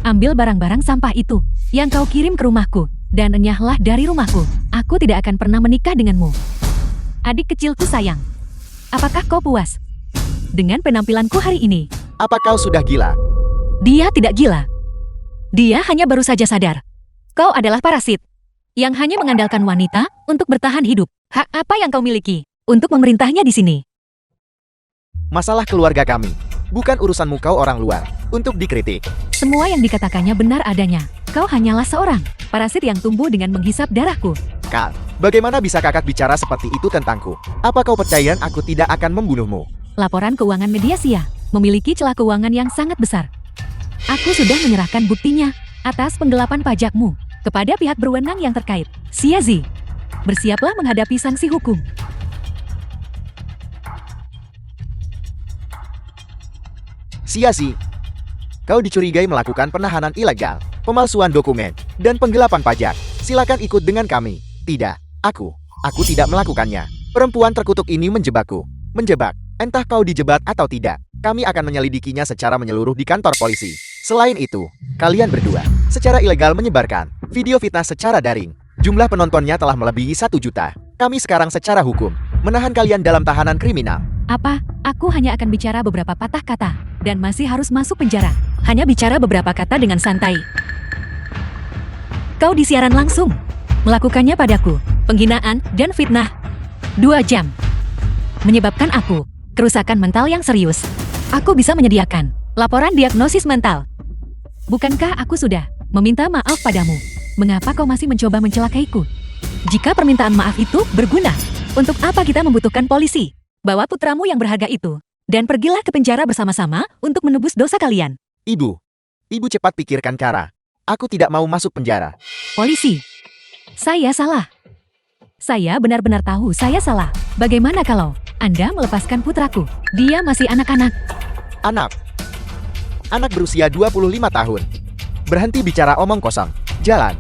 Ambil barang-barang sampah itu yang kau kirim ke rumahku dan enyahlah dari rumahku. Aku tidak akan pernah menikah denganmu. Adik kecilku sayang, apakah kau puas dengan penampilanku hari ini? Apa kau sudah gila? Dia tidak gila. Dia hanya baru saja sadar. Kau adalah parasit yang hanya mengandalkan wanita untuk bertahan hidup. Hak apa yang kau miliki untuk memerintahnya di sini? Masalah keluarga kami. Bukan urusanmu kau orang luar untuk dikritik. Semua yang dikatakannya benar adanya. Kau hanyalah seorang parasit yang tumbuh dengan menghisap darahku. Carl, bagaimana bisa kakak bicara seperti itu tentangku? Apa kau percaya aku tidak akan membunuhmu? Laporan keuangan Mediasia memiliki celah keuangan yang sangat besar. Aku sudah menyerahkan buktinya atas penggelapan pajakmu kepada pihak berwenang yang terkait. Xiazi, bersiaplah menghadapi sanksi hukum. Xiazi, kau dicurigai melakukan penahanan ilegal, pemalsuan dokumen, dan penggelapan pajak. Silakan ikut dengan kami. Tidak, aku tidak melakukannya. Perempuan terkutuk ini menjebakku. Menjebak, entah kau dijebak atau tidak. Kami akan menyelidikinya secara menyeluruh di kantor polisi. Selain itu, kalian berdua secara ilegal menyebarkan video fitnah secara daring. Jumlah penontonnya telah melebihi 1 juta. Kami sekarang secara hukum menahan kalian dalam tahanan kriminal. Apa? Aku hanya akan bicara beberapa patah kata dan masih harus masuk penjara. Hanya bicara beberapa kata dengan santai. Kau disiaran langsung melakukannya padaku, penghinaan dan fitnah. 2 jam. Menyebabkan aku kerusakan mental yang serius. Aku bisa menyediakan laporan diagnosis mental. Bukankah aku sudah meminta maaf padamu? Mengapa kau masih mencoba mencelakaiku? Jika permintaan maaf itu berguna, untuk apa kita membutuhkan polisi? Bawa putramu yang berharga itu, dan pergilah ke penjara bersama-sama untuk menebus dosa kalian. Ibu cepat pikirkan cara. Aku tidak mau masuk penjara. Polisi, saya salah. Saya benar-benar tahu saya salah. Bagaimana kalau Anda melepaskan putraku? Dia masih anak-anak. Anak berusia 25 tahun. Berhenti bicara omong kosong. Jalan.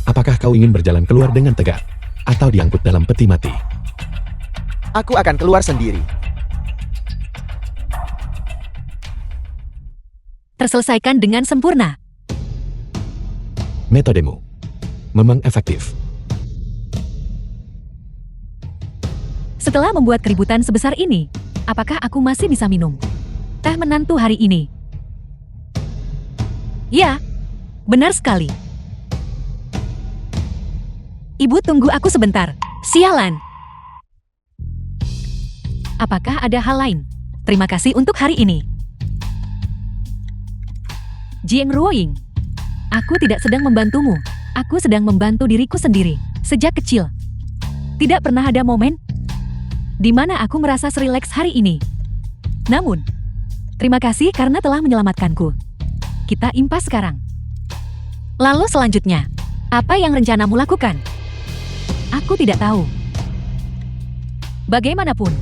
Apakah kau ingin berjalan keluar dengan tegak? Atau diangkut dalam peti mati? Aku akan keluar sendiri. Terselesaikan dengan sempurna. Metodemu memang efektif. Setelah membuat keributan sebesar ini, apakah aku masih bisa minum teh menantu hari ini? Ya, benar sekali. Ibu tunggu aku sebentar. Sialan. Apakah ada hal lain? Terima kasih untuk hari ini. Jiang Ruoying, aku tidak sedang membantumu. Aku sedang membantu diriku sendiri. Sejak kecil, tidak pernah ada momen di mana aku merasa rileks hari ini. Namun, terima kasih karena telah menyelamatkanku. Kita impas sekarang. Lalu selanjutnya, apa yang rencanamu lakukan? Aku tidak tahu. Bagaimanapun,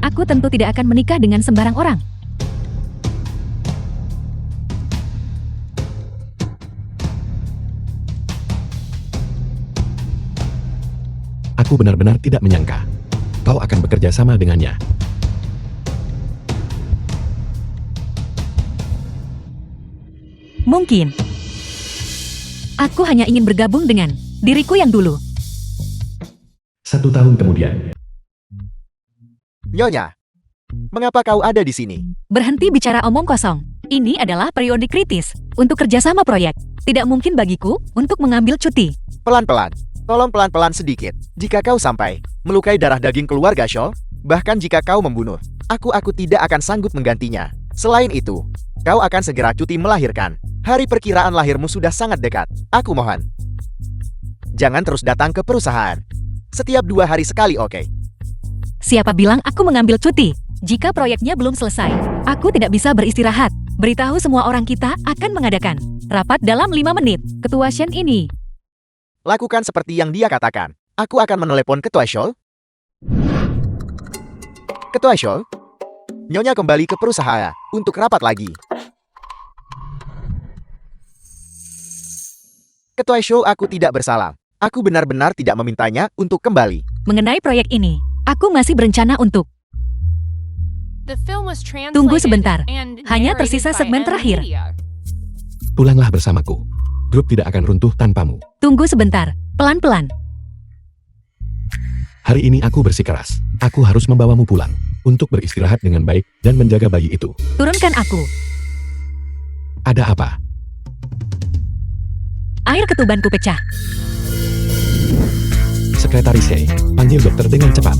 aku tentu tidak akan menikah dengan sembarang orang. Aku benar-benar tidak menyangka kau akan bekerja sama dengannya. Mungkin. Aku hanya ingin bergabung dengan diriku yang dulu. 1 tahun kemudian, Nyonya, mengapa kau ada di sini? Berhenti bicara omong kosong. Ini adalah periode kritis untuk kerjasama proyek. Tidak mungkin bagiku untuk mengambil cuti. Pelan-pelan. Tolong pelan-pelan sedikit. Jika kau sampai melukai darah daging keluarga Shaw, bahkan jika kau membunuh, aku tidak akan sanggup menggantinya. Selain itu, kau akan segera cuti melahirkan. Hari perkiraan lahirmu sudah sangat dekat. Aku mohon. Jangan terus datang ke perusahaan. Setiap 2 hari sekali, oke? Siapa bilang aku mengambil cuti? Jika proyeknya belum selesai, aku tidak bisa beristirahat. Beritahu semua orang kita akan mengadakan rapat dalam 5 menit. Ketua Shen ini. Lakukan seperti yang dia katakan. Aku akan menelepon Ketua Shaw. Ketua Shaw, Nyonya kembali ke perusahaan untuk rapat lagi. Ketua Shaw, aku tidak bersalah. Aku benar-benar tidak memintanya untuk kembali. Mengenai proyek ini, aku masih berencana untuk The film was translated Tunggu sebentar. and Hanya narrated tersisa by segmen M terakhir. Media. pulanglah bersamaku. Grup tidak akan runtuh tanpamu. tunggu sebentar. Pelan-pelan. Hari ini aku bersikeras. Aku harus membawamu pulang untuk beristirahat dengan baik dan menjaga bayi itu. Turunkan aku. Ada apa? Air ketubanku pecah. Sekretaris Hei, panggil dokter dengan cepat.